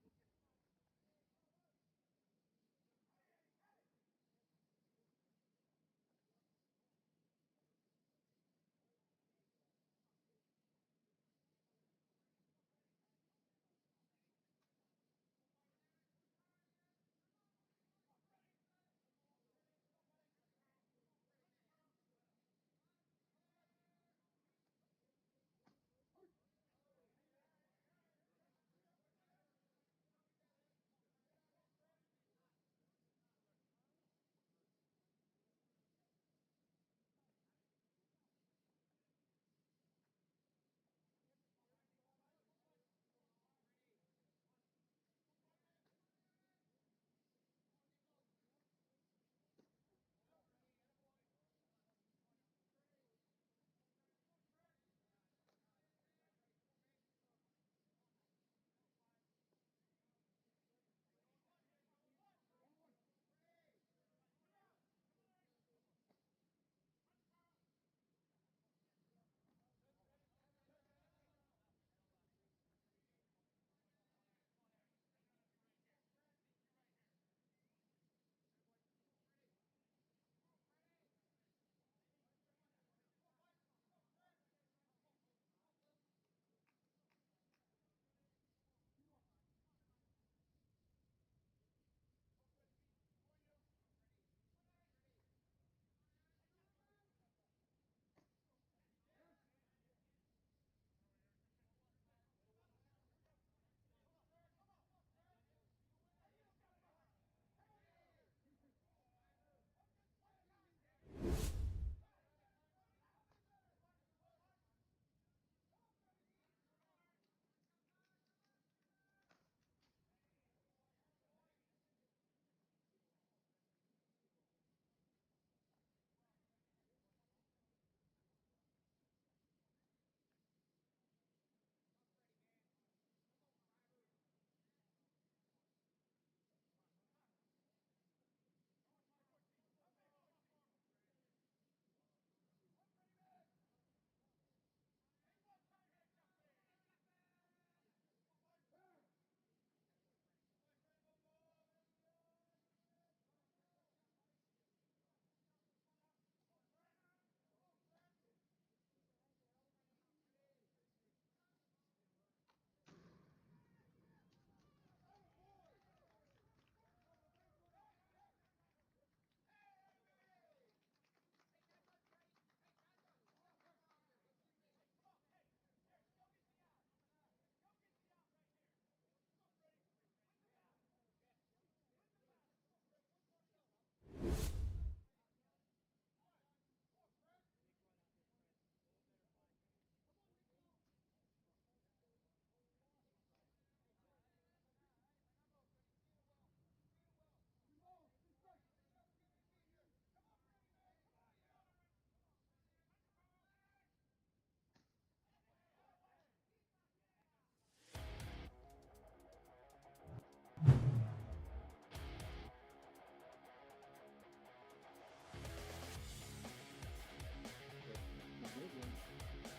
Midland,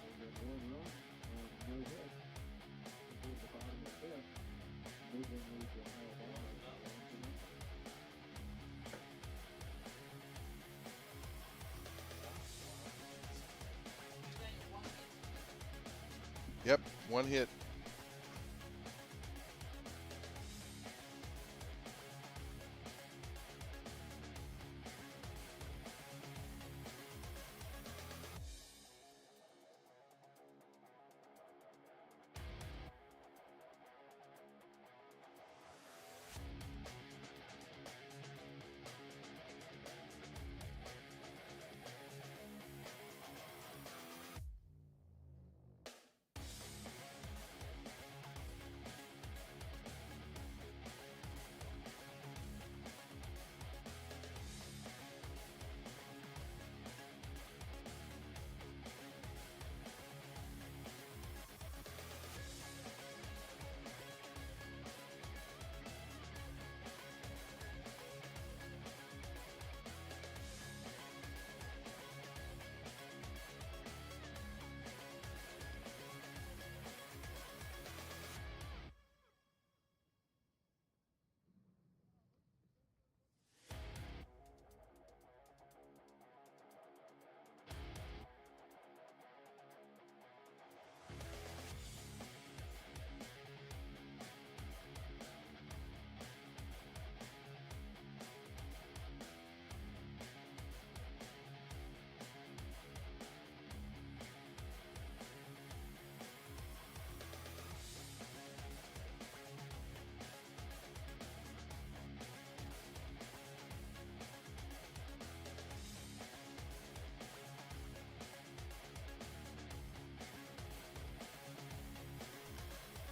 they get one run on no hit. Toward the bottom of the fifth, Midland leads Ohio Bombers 1-0. Yep, one hit.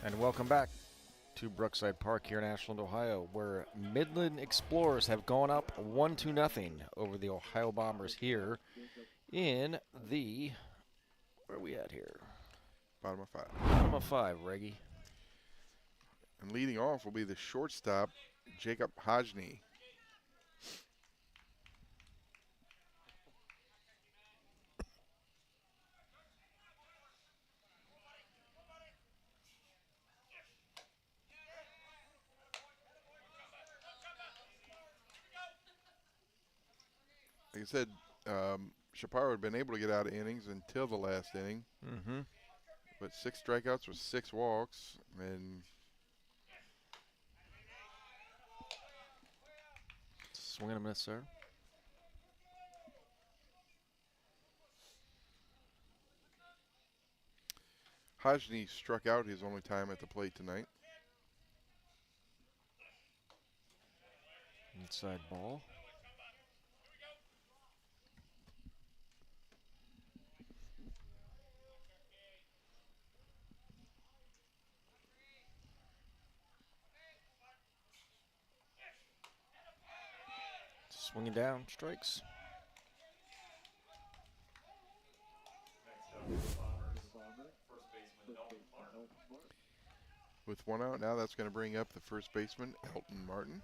And welcome back to Brookside Park here in Ashland, Ohio, where Midland Explorers have gone up 1-0 over the Ohio Bombers here in the, where are we at here? Bottom of 5. Bottom of 5, Reggie. And leading off will be the shortstop, Jacob Hajni. Like I said, Shapiro had been able to get out of innings until the last inning. Mm-hmm. But 6 strikeouts with 6 walks. And Swing and a miss, sir. Hajni struck out his only time at the plate tonight. Inside ball. Swinging down, strikes. Next up, the Bombers. First baseman Elton Martin. With 1 out now, that's going to bring up the first baseman, Elton Martin.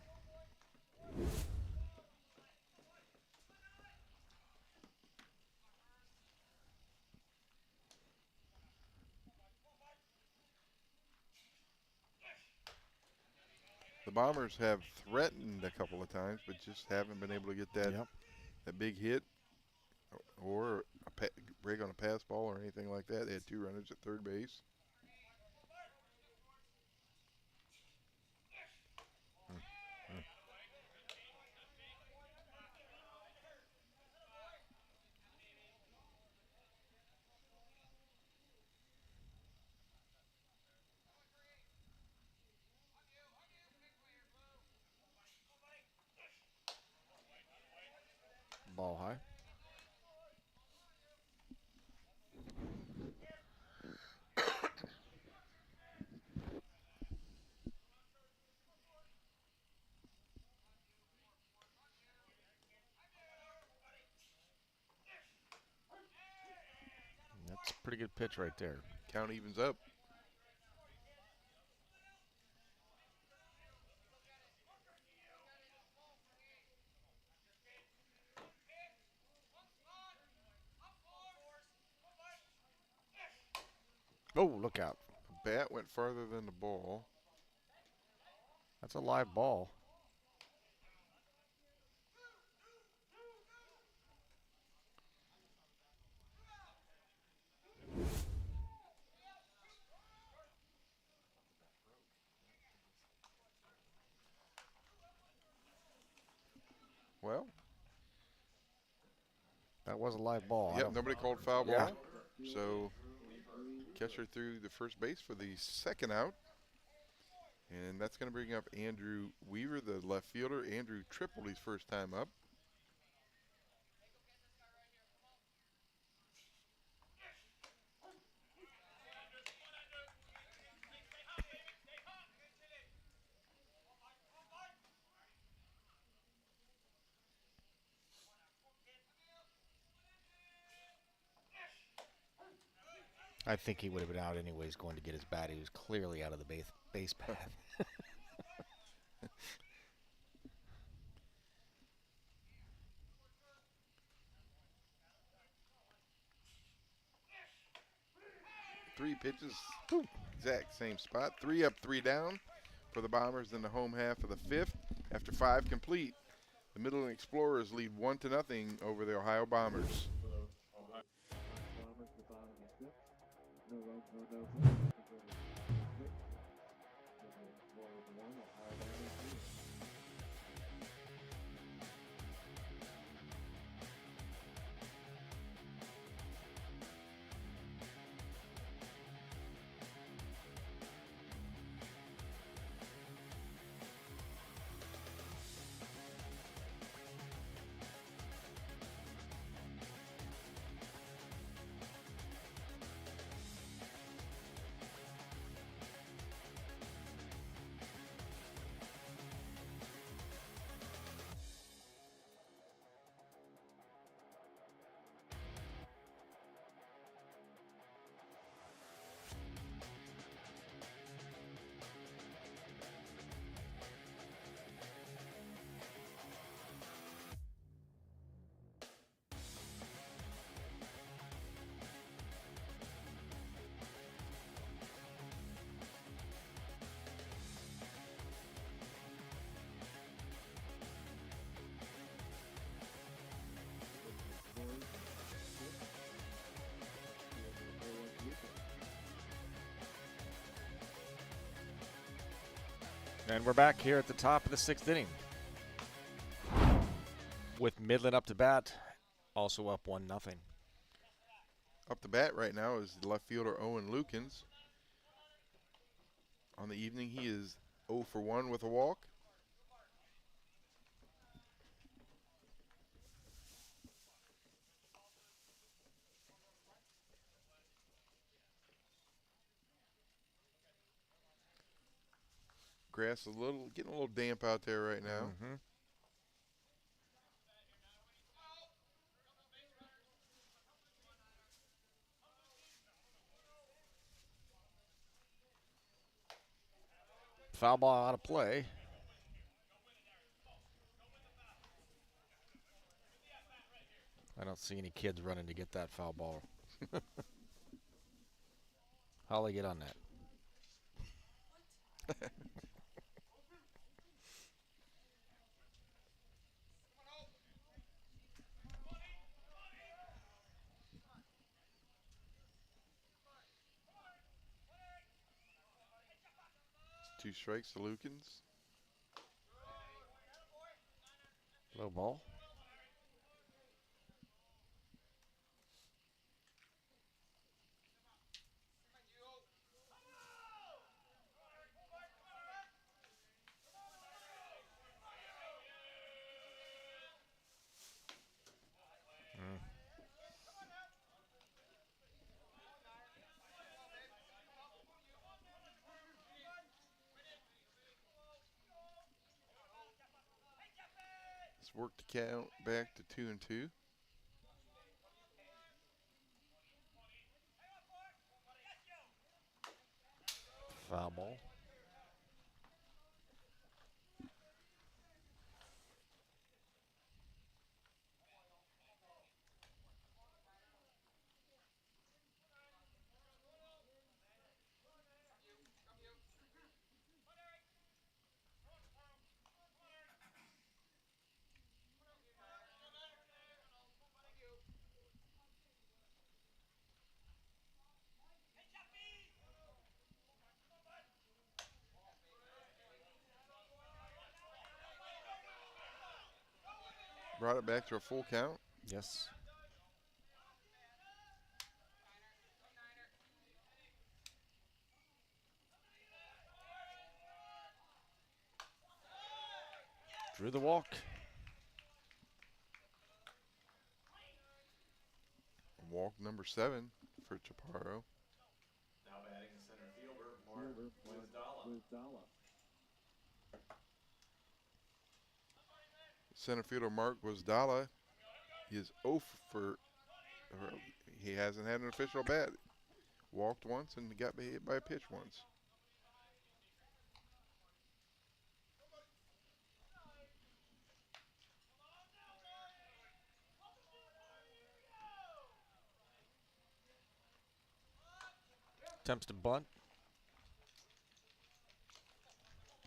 The Bombers have threatened a couple of times, but just haven't been able to get that, Yep. that big hit or a break on a pass ball or anything like that. They had 2 runners at third base. Ball high. That's a pretty good pitch right there. Count evens up. Oh, look out. Bat went farther than the ball. That's a live ball. Well, That was a live ball. I yep, don't- nobody called foul ball. Yeah. So catcher threw the first base for the second out. And that's going to bring up Andrew Weaver, the left fielder. Andrew tripled his first time up. I think he would have been out anyways going to get his bat. He was clearly out of the base path. Three pitches, exact same spot. 3 up, 3 down for the Bombers in the home half of the 5th. After 5 complete, the Midland Explorers lead 1-0 over the Ohio Bombers. Bombers, the bottom of the 5th. No runs, no notes. Midland Explorers 1, Ohio Bombers 0. And we're back here at the top of the 6th inning. With Midland up to bat, also up 1-0. Up to bat right now is the left fielder Owen Lukens. On the evening, he is 0 for 1 with a walk. Grass is getting a little damp out there right now. Mm-hmm. Foul ball out of play. I don't see any kids running to get that foul ball. How'll they get on that? It's 2 strikes to Lukens. Low ball. Let's work the count back to 2-2. Foul ball. Brought it back to a full count. Yes. Drew the walk. Walk number 7 for Chaparro. Now batting the center fielder, Mark Wizdala. Center fielder Mark Wizdala is 0 for. He hasn't had an official bat. Walked once and got hit by a pitch once. Attempts to bunt.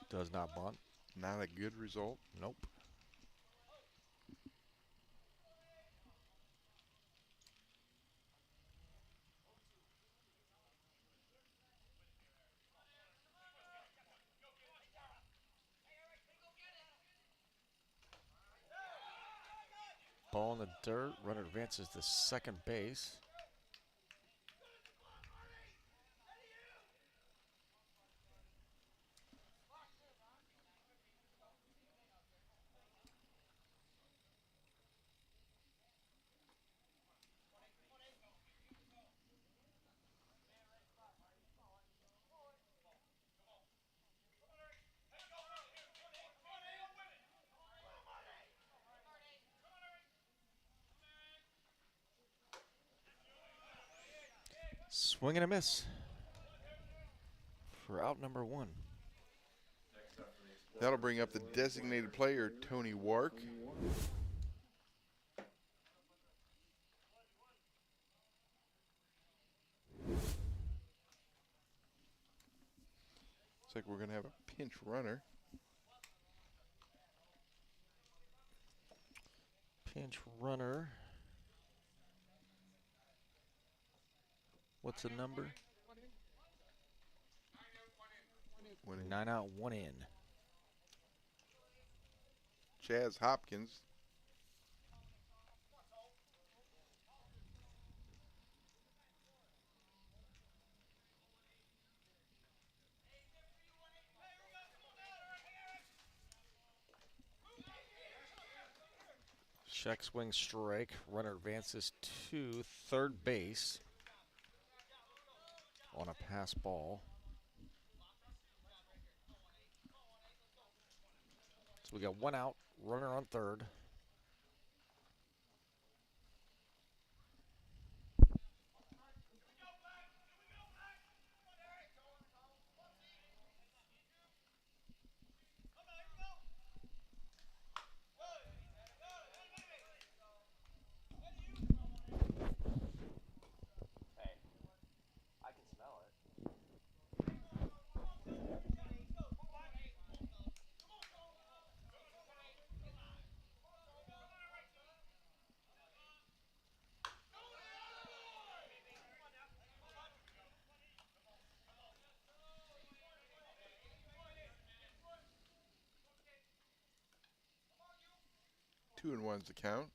Does not bunt. Not a good result. Nope. Ball in the dirt. Runner advances to second base. Swing and a miss for out number 1. That'll bring up the designated player, Tony Wark. Looks like we're going to have a pinch runner. Pinch runner. What's the number? 9 out, 1 in. Chaz Hopkins. Check swing strike. Runner advances to third base on a pass ball. So we got one out, runner on third. Two and one's the count.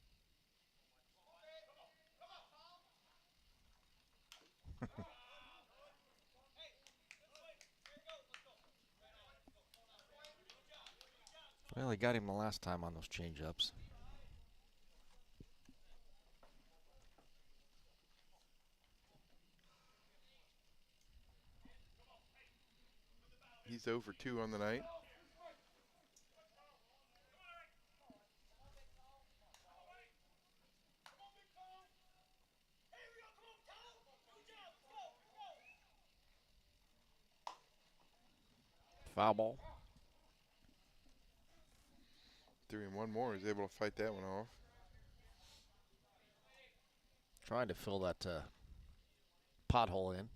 Well, he got him the last time on those change-ups. He's 0 for 2 on the night. Foul ball. 3 and 1 more. He's able to fight that one off. Trying to fill that pothole in.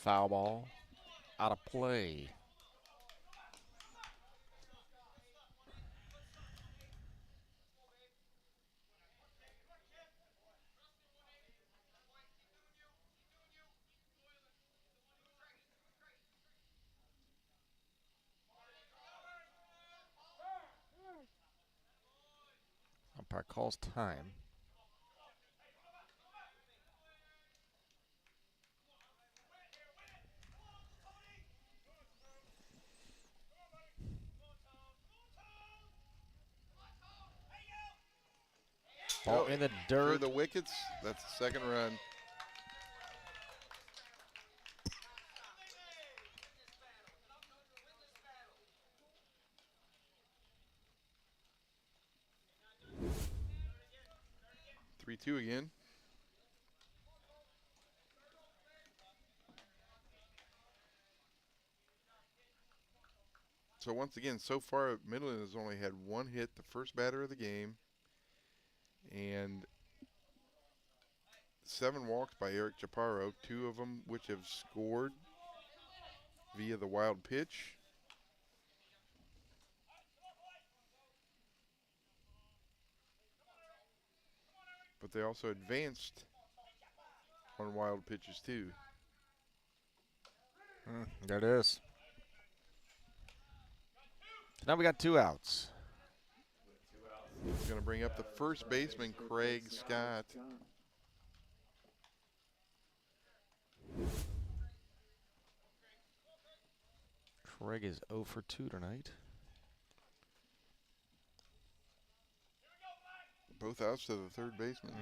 Foul ball. Out of play. Umpire calls time. Ball in the Through dirt. the wickets. That's the second run. Three-two again. So once again, so far Midland has only had one hit, the first batter of the game, and 7 walks by Eric Chaparro, 2 of them which have scored via the wild pitch. But they also advanced on wild pitches too. There it is. Now we got 2 outs. He's going to bring up the first baseman, Craig Scott. Craig is 0 for 2 tonight. Both outs to the third baseman.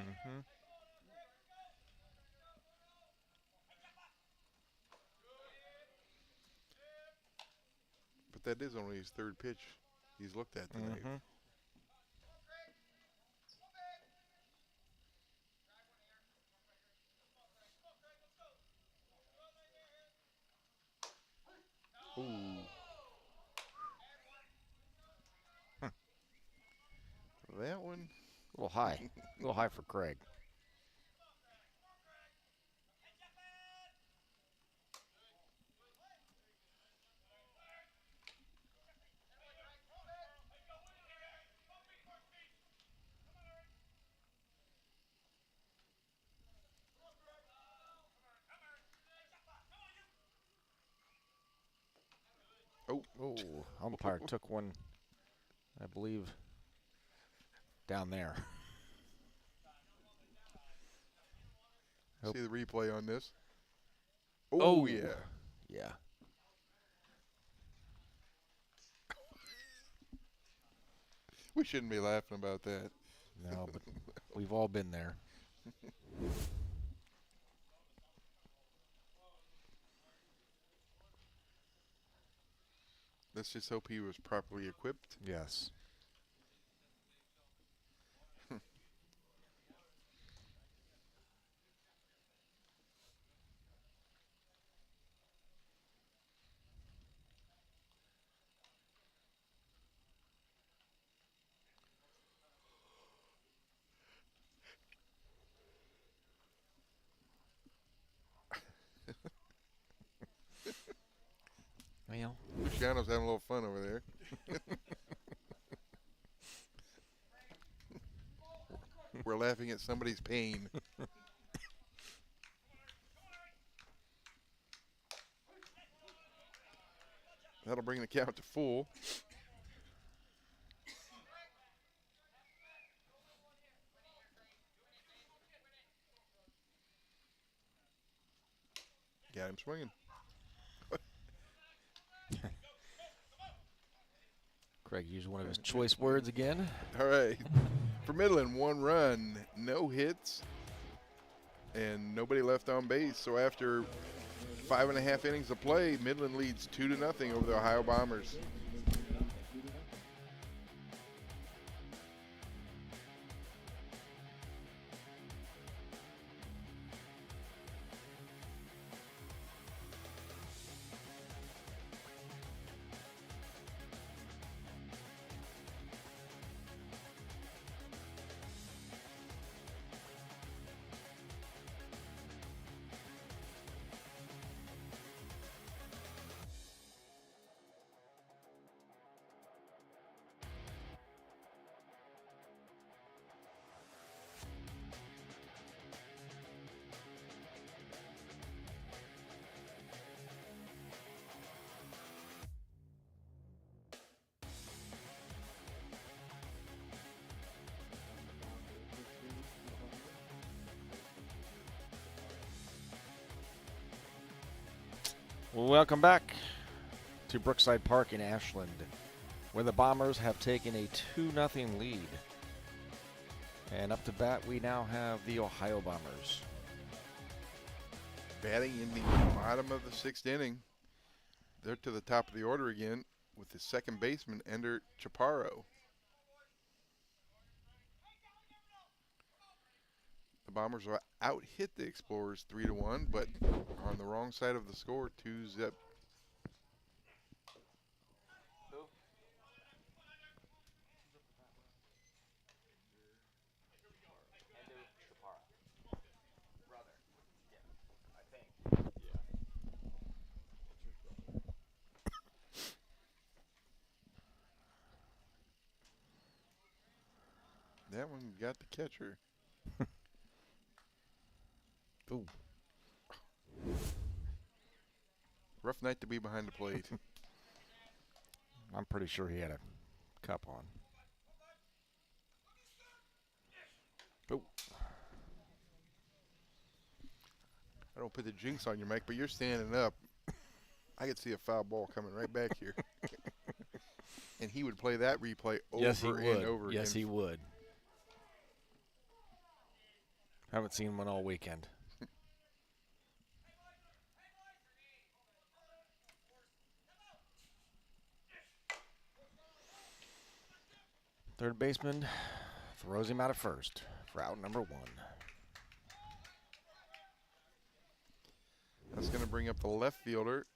But that is only his third pitch he's looked at tonight. Ooh. That one. A little high. A little high for Craig. Oh, umpire took one, I believe, down there. See the replay on this. Oh. Yeah. Yeah. We shouldn't be laughing about that. No, but we've all been there. Let's just hope he was properly equipped. Yes. Well, Luciano's having a little fun over there. We're laughing at somebody's pain. That'll bring the count to full. Got him swinging. Craig used one of his choice words again. All right. For Midland, 1 run, no hits, and nobody left on base. So after 5.5 innings of play, Midland leads 2-0 over the Ohio Bombers. Welcome back to Brookside Park in Ashland, where the Bombers have taken a 2-0 lead. And up to bat, we now have the Ohio Bombers. Batting in the bottom of the 6th inning. They're to the top of the order again with the second baseman, Ender Chaparro. The Bombers will out-hit the Explorers 3-1, but on the wrong side of the score, 2-zip. That one got the catcher. Ooh. Rough night to be behind the plate. I'm pretty sure he had a cup on. Oh. I don't put the jinx on you, Mike, but you're standing up. I could see a foul ball coming right back here. And he would play that replay over Yes, he and would. over again. Yes, he would. Haven't seen one all weekend. Third baseman throws him out at first for out number 1. That's going to bring up the left fielder,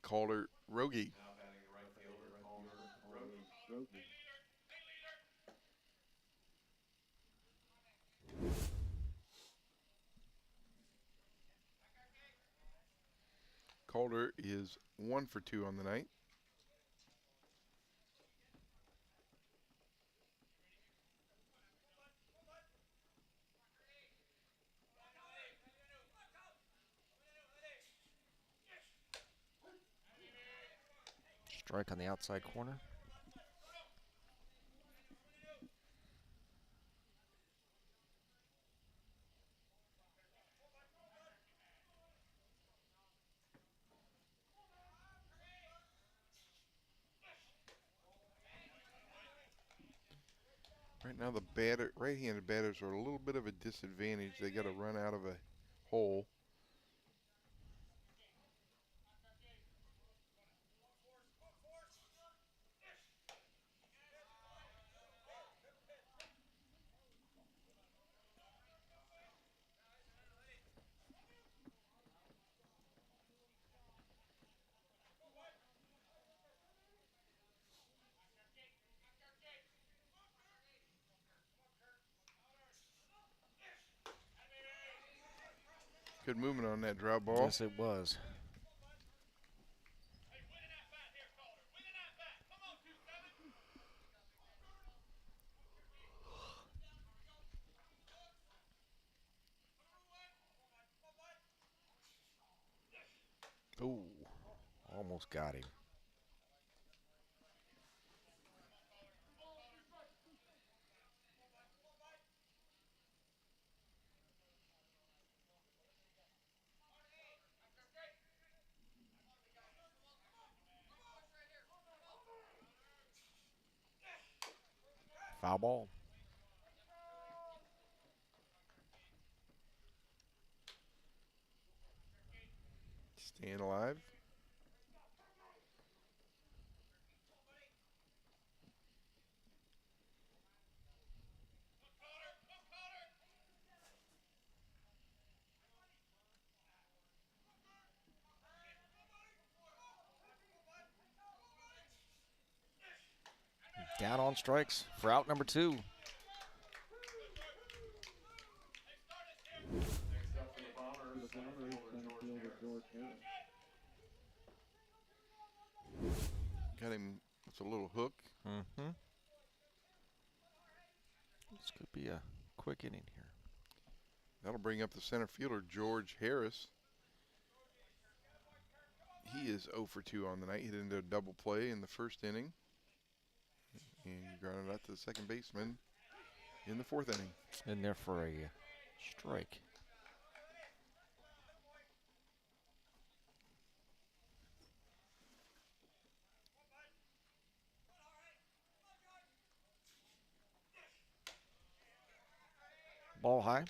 Calder Rogie. Now batting the right fielder, Calder Rogie. Calder is 1 for 2 on the night. Strike on the outside corner. Right now, the right-handed batters are a little bit of a disadvantage. They got to run out of a hole. Good movement on that drop ball. Yes, it was. Ooh, almost got him. Foul ball. Staying alive. Down on strikes for out number 2. Next up for the Bombers, center fielder George Harris. Got him with a little hook. Mm-hmm. This could be a quick inning here. That'll bring up the center fielder, George Harris. He is 0 for 2 on the night. Hit into a double play in the first inning. And grounded out to the second baseman in the 4th inning. In there for a strike. Ball high.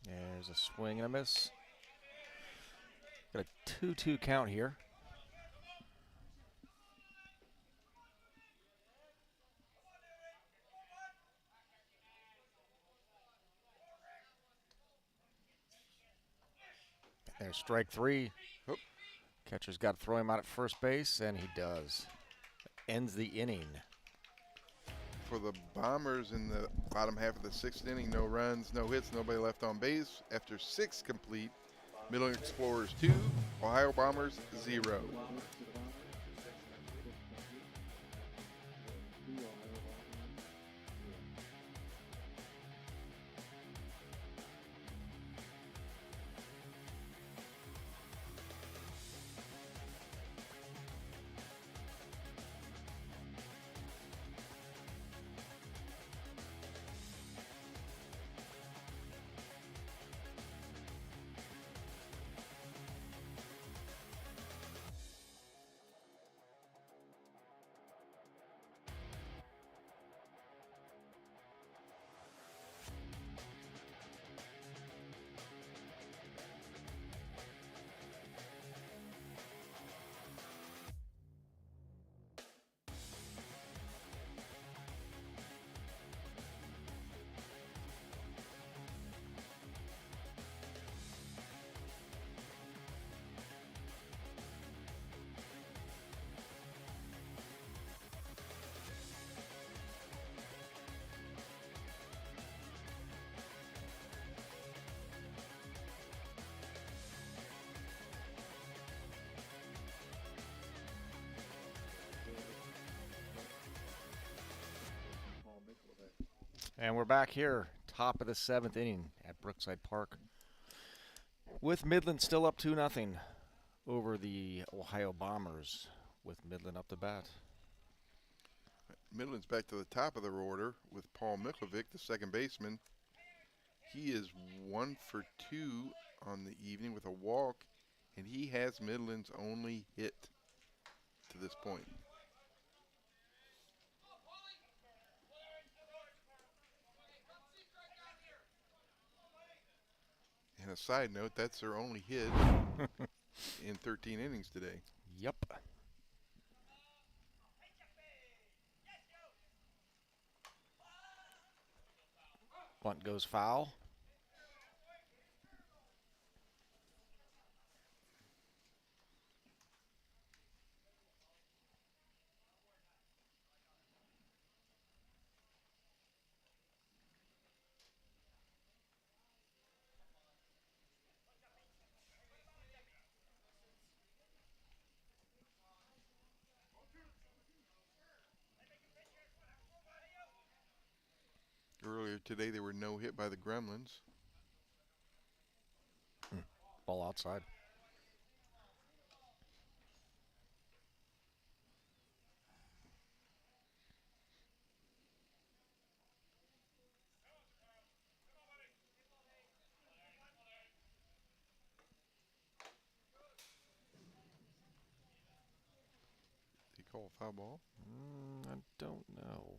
There's a swing and a miss. Got a 2-2 count here. There's strike 3. Oop. Catcher's got to throw him out at first base, and he does. Ends the inning. For the Bombers in the bottom half of the 6th inning, no runs, no hits, nobody left on base. After 6 complete, Midland Explorers 2, Ohio Bombers 0. And we're back here, top of the 7th inning at Brookside Park, with Midland still up 2-0 over the Ohio Bombers, with Midland up to bat. Midland's back to the top of their order with Paul Miklovic, the second baseman. He is 1 for 2 on the evening with a walk, and he has Midland's only hit to this point. And a side note, that's their only hit in 13 innings today. Yep. Bunt goes foul. Earlier today, they were no hit by the Gremlins. Ball outside. They call a foul ball. I don't know.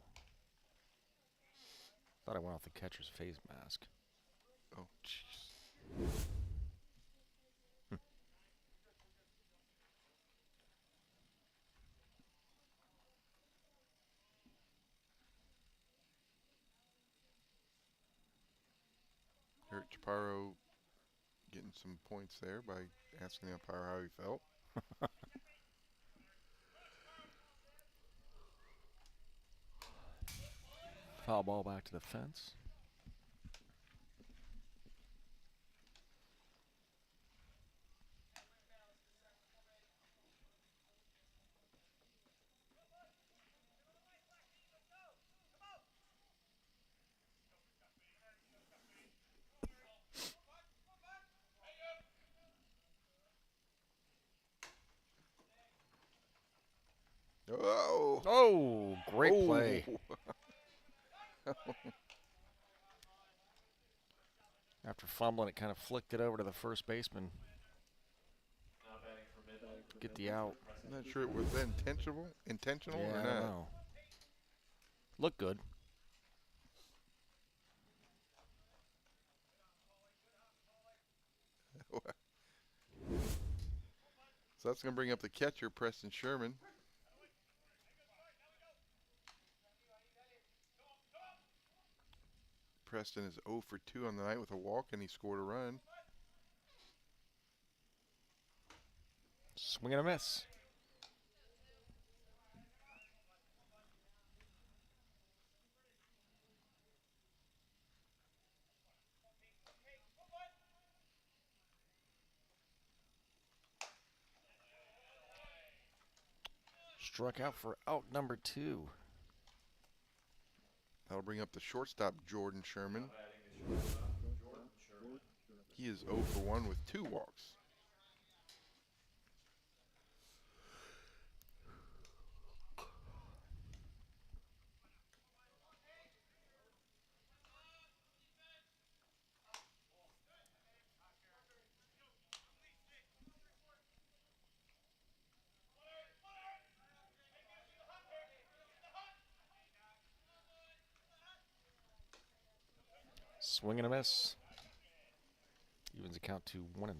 Thought I went off the catcher's face mask. Oh, jeez. Eric Chaparro getting some points there by asking the umpire how he felt. Foul ball back to the fence. Oh! Oh, great play. After fumbling, it kind of flicked it over to the first baseman. Now batting for Midland. Get the out. I'm not sure it was that intentional Yeah, or I not. don't know. Look good. So that's going to bring up the catcher, Preston Sherman. Preston is 0 for 2 on the night with a walk, and he scored a run. Swing and a miss. Struck out for out number 2. That'll bring up the shortstop, Jordan Sherman. Now batting the shortstop, Jordan Sherman. He is 0 for 1 with 2 walks. Swing and a miss. Evens the count to 1-1.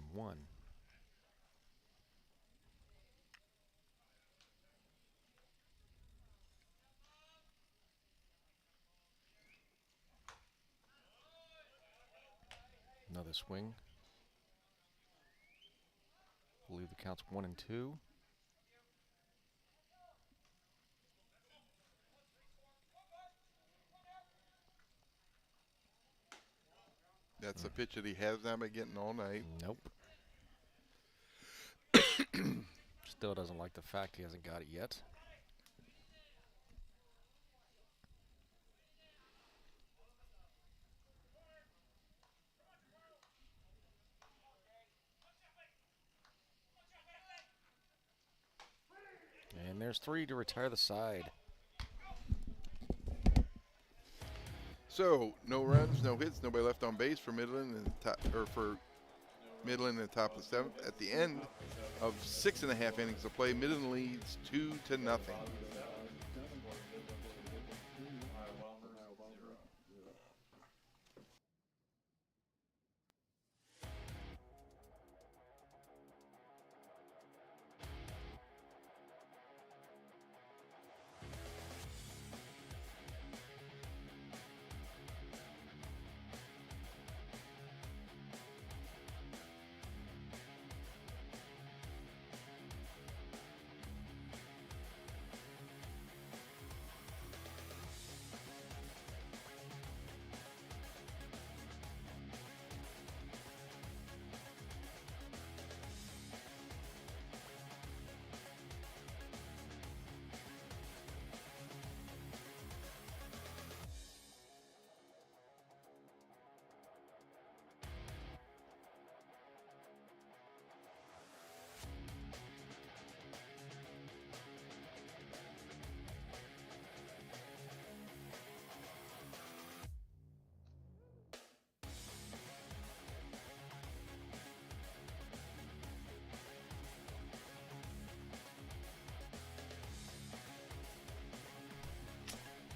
Another swing. Believe the count's 1-2. That's a pitch that he has not been getting all night. Nope. Still doesn't like the fact he hasn't got it yet. And there's 3 to retire the side. So no runs, no hits, nobody left on base for Midland in the top, or for Midland in the top of the 7th. At the end of 6.5 innings of play, Midland leads 2-0.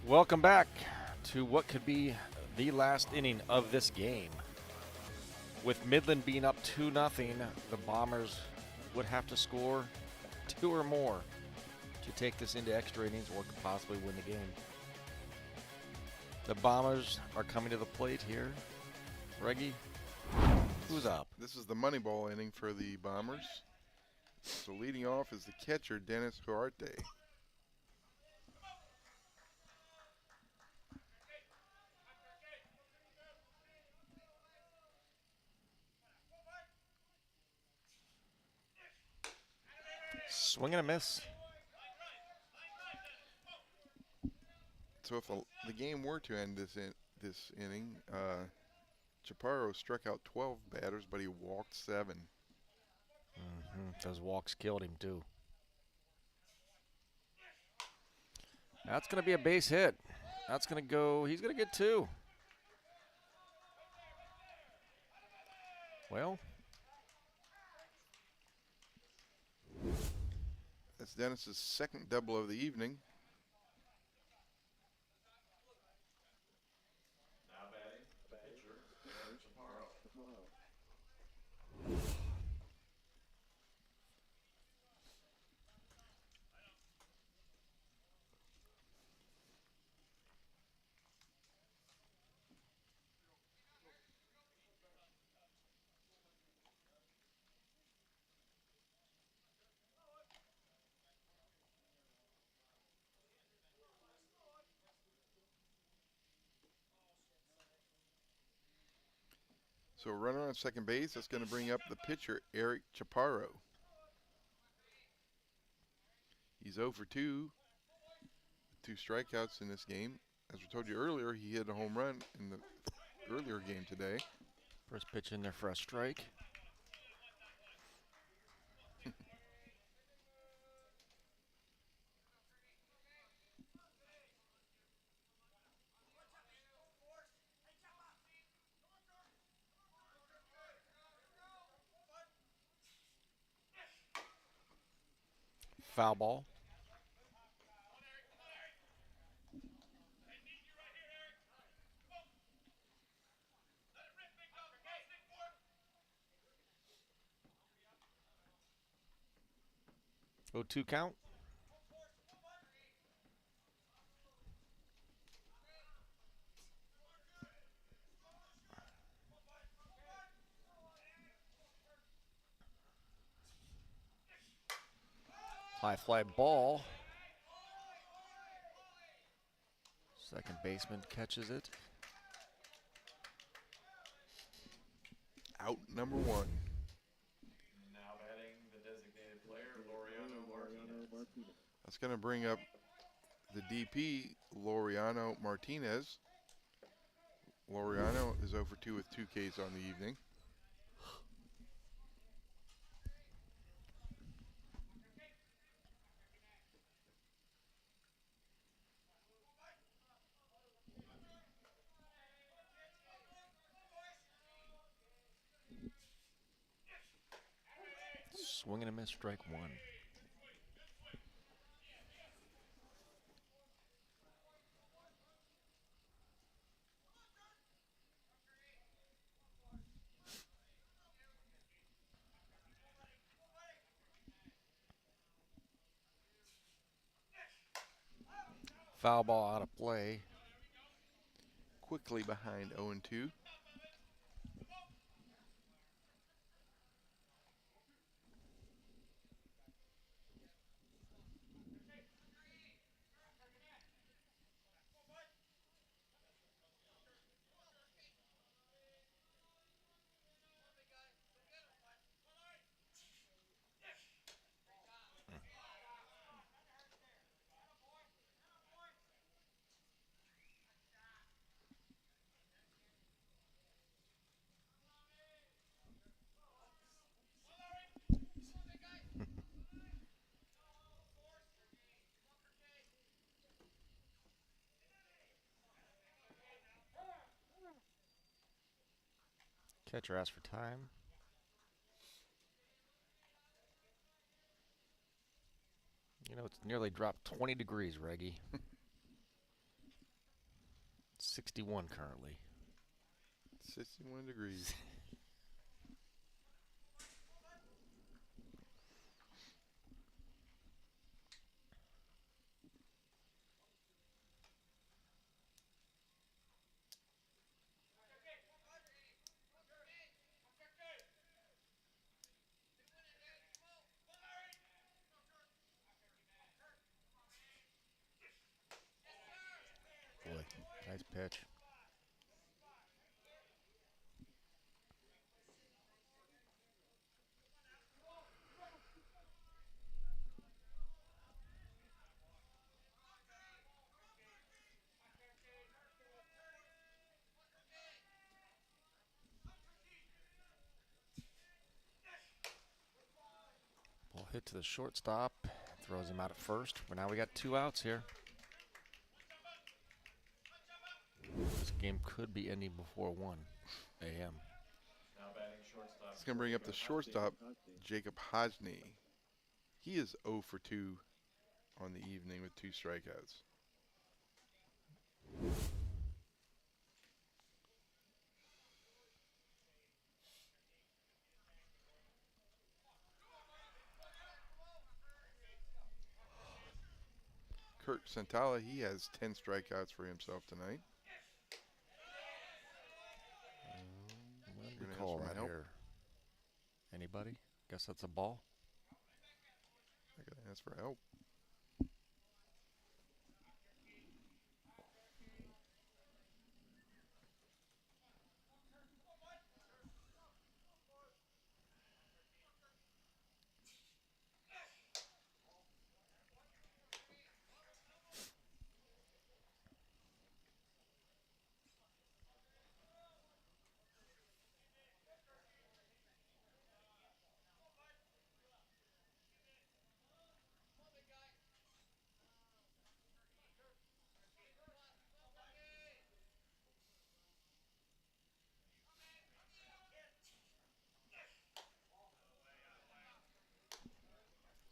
Welcome back to what could be the last inning of this game. With Midland being up 2-0, the Bombers would have to score 2 or more to take this into extra innings or could possibly win the game. The Bombers are coming to the plate here. Reggie, who's up? This is the money ball inning for the Bombers. So leading off is the catcher, Dennis Huarte. Swing and a miss. So if the game were to end this inning, Chaparro struck out 12 batters, but he walked 7. Those walks killed him too. That's going to be a base hit. That's going to go, he's going to get 2. Well, that's Dennis's second double of the evening. Now batting, the pitcher, Chaparro. So runner on second base, that's going to bring up the pitcher, Eric Chaparro. He's 0 for 2, 2 strikeouts in this game. As we told you earlier, he hit a home run in the earlier game today. first pitch in there for a strike. Foul ball. Oh, 2 count. High fly ball. Second baseman catches it. Out number 1. Now batting, the designated player, Laureano Martinez. That's going to bring up the DP, Laureano Martinez. Laureano is 0 for 2 with 2 Ks on the evening. Swing and a miss, strike one. Foul ball out of play. Quickly behind 0-2. Catcher asked for time. You know, it's nearly dropped 20 degrees, Reggie. 61 currently. 61 degrees. Boy, nice pitch. Ball hit to the shortstop. Throws him out at first. But now we got 2 outs here. This game could be ending before 1 a.m. Now batting shortstop. It's going to bring up the shortstop, Jacob Hosney. He is 0 for 2 on the evening with 2 strikeouts. Kurt Santala, he has 10 strikeouts for himself tonight. What do You're we gonna call ask for that my help? here? Anybody? Guess that's a ball. I got to ask for help.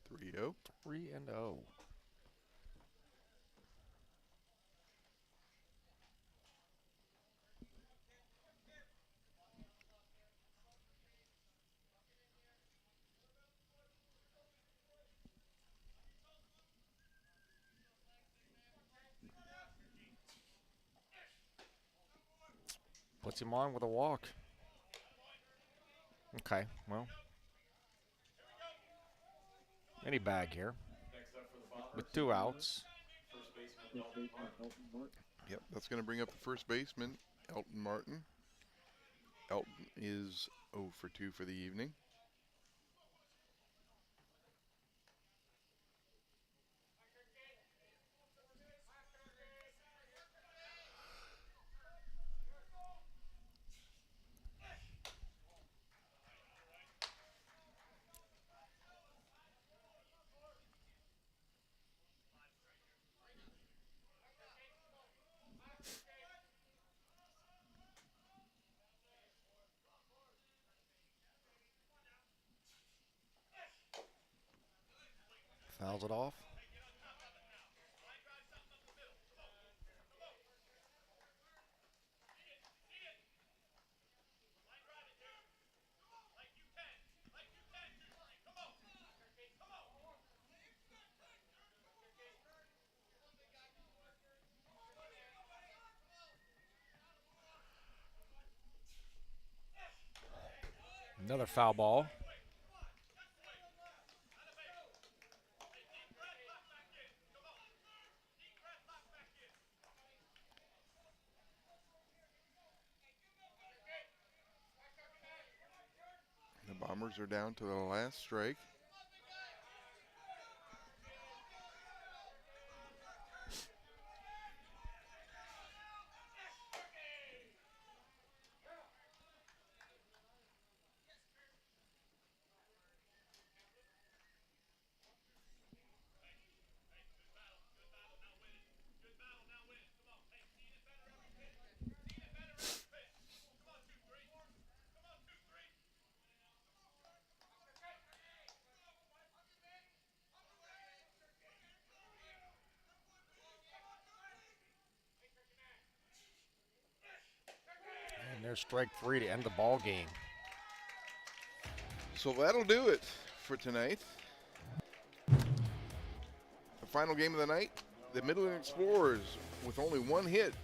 Three zero. 3-0. Puts him on with a walk. Okay, well. Any bag here. Next up for the Bombers. With 2 outs. First baseman Fifth Elton baseman Martin. Elton Martin. Yep, that's going to bring up the first baseman, Elton Martin. Elton is 0 for 2 for the evening. Fouls it off. Another foul ball. The Bombers are down to the last strike. And there's strike 3 to end the ball game. So that'll do it for tonight. The final game of the night, the Midland Explorers, with only one hit,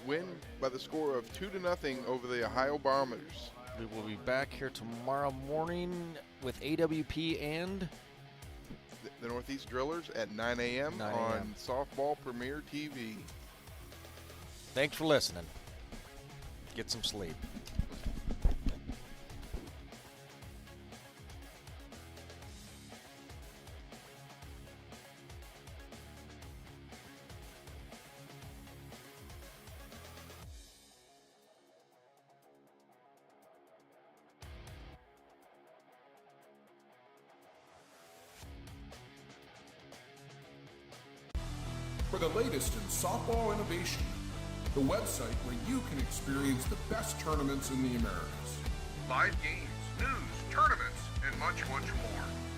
win by the score of 2-0 over the Ohio Bombers. We will be back here tomorrow morning with AWP and The Northeast Drillers at 9 a.m. 9 on a.m. Softball Premier TV. Thanks for listening. Get some sleep. For the latest in softball innovation, the website where you can experience the best tournaments in the Americas. Live games, news, tournaments, and much, much more.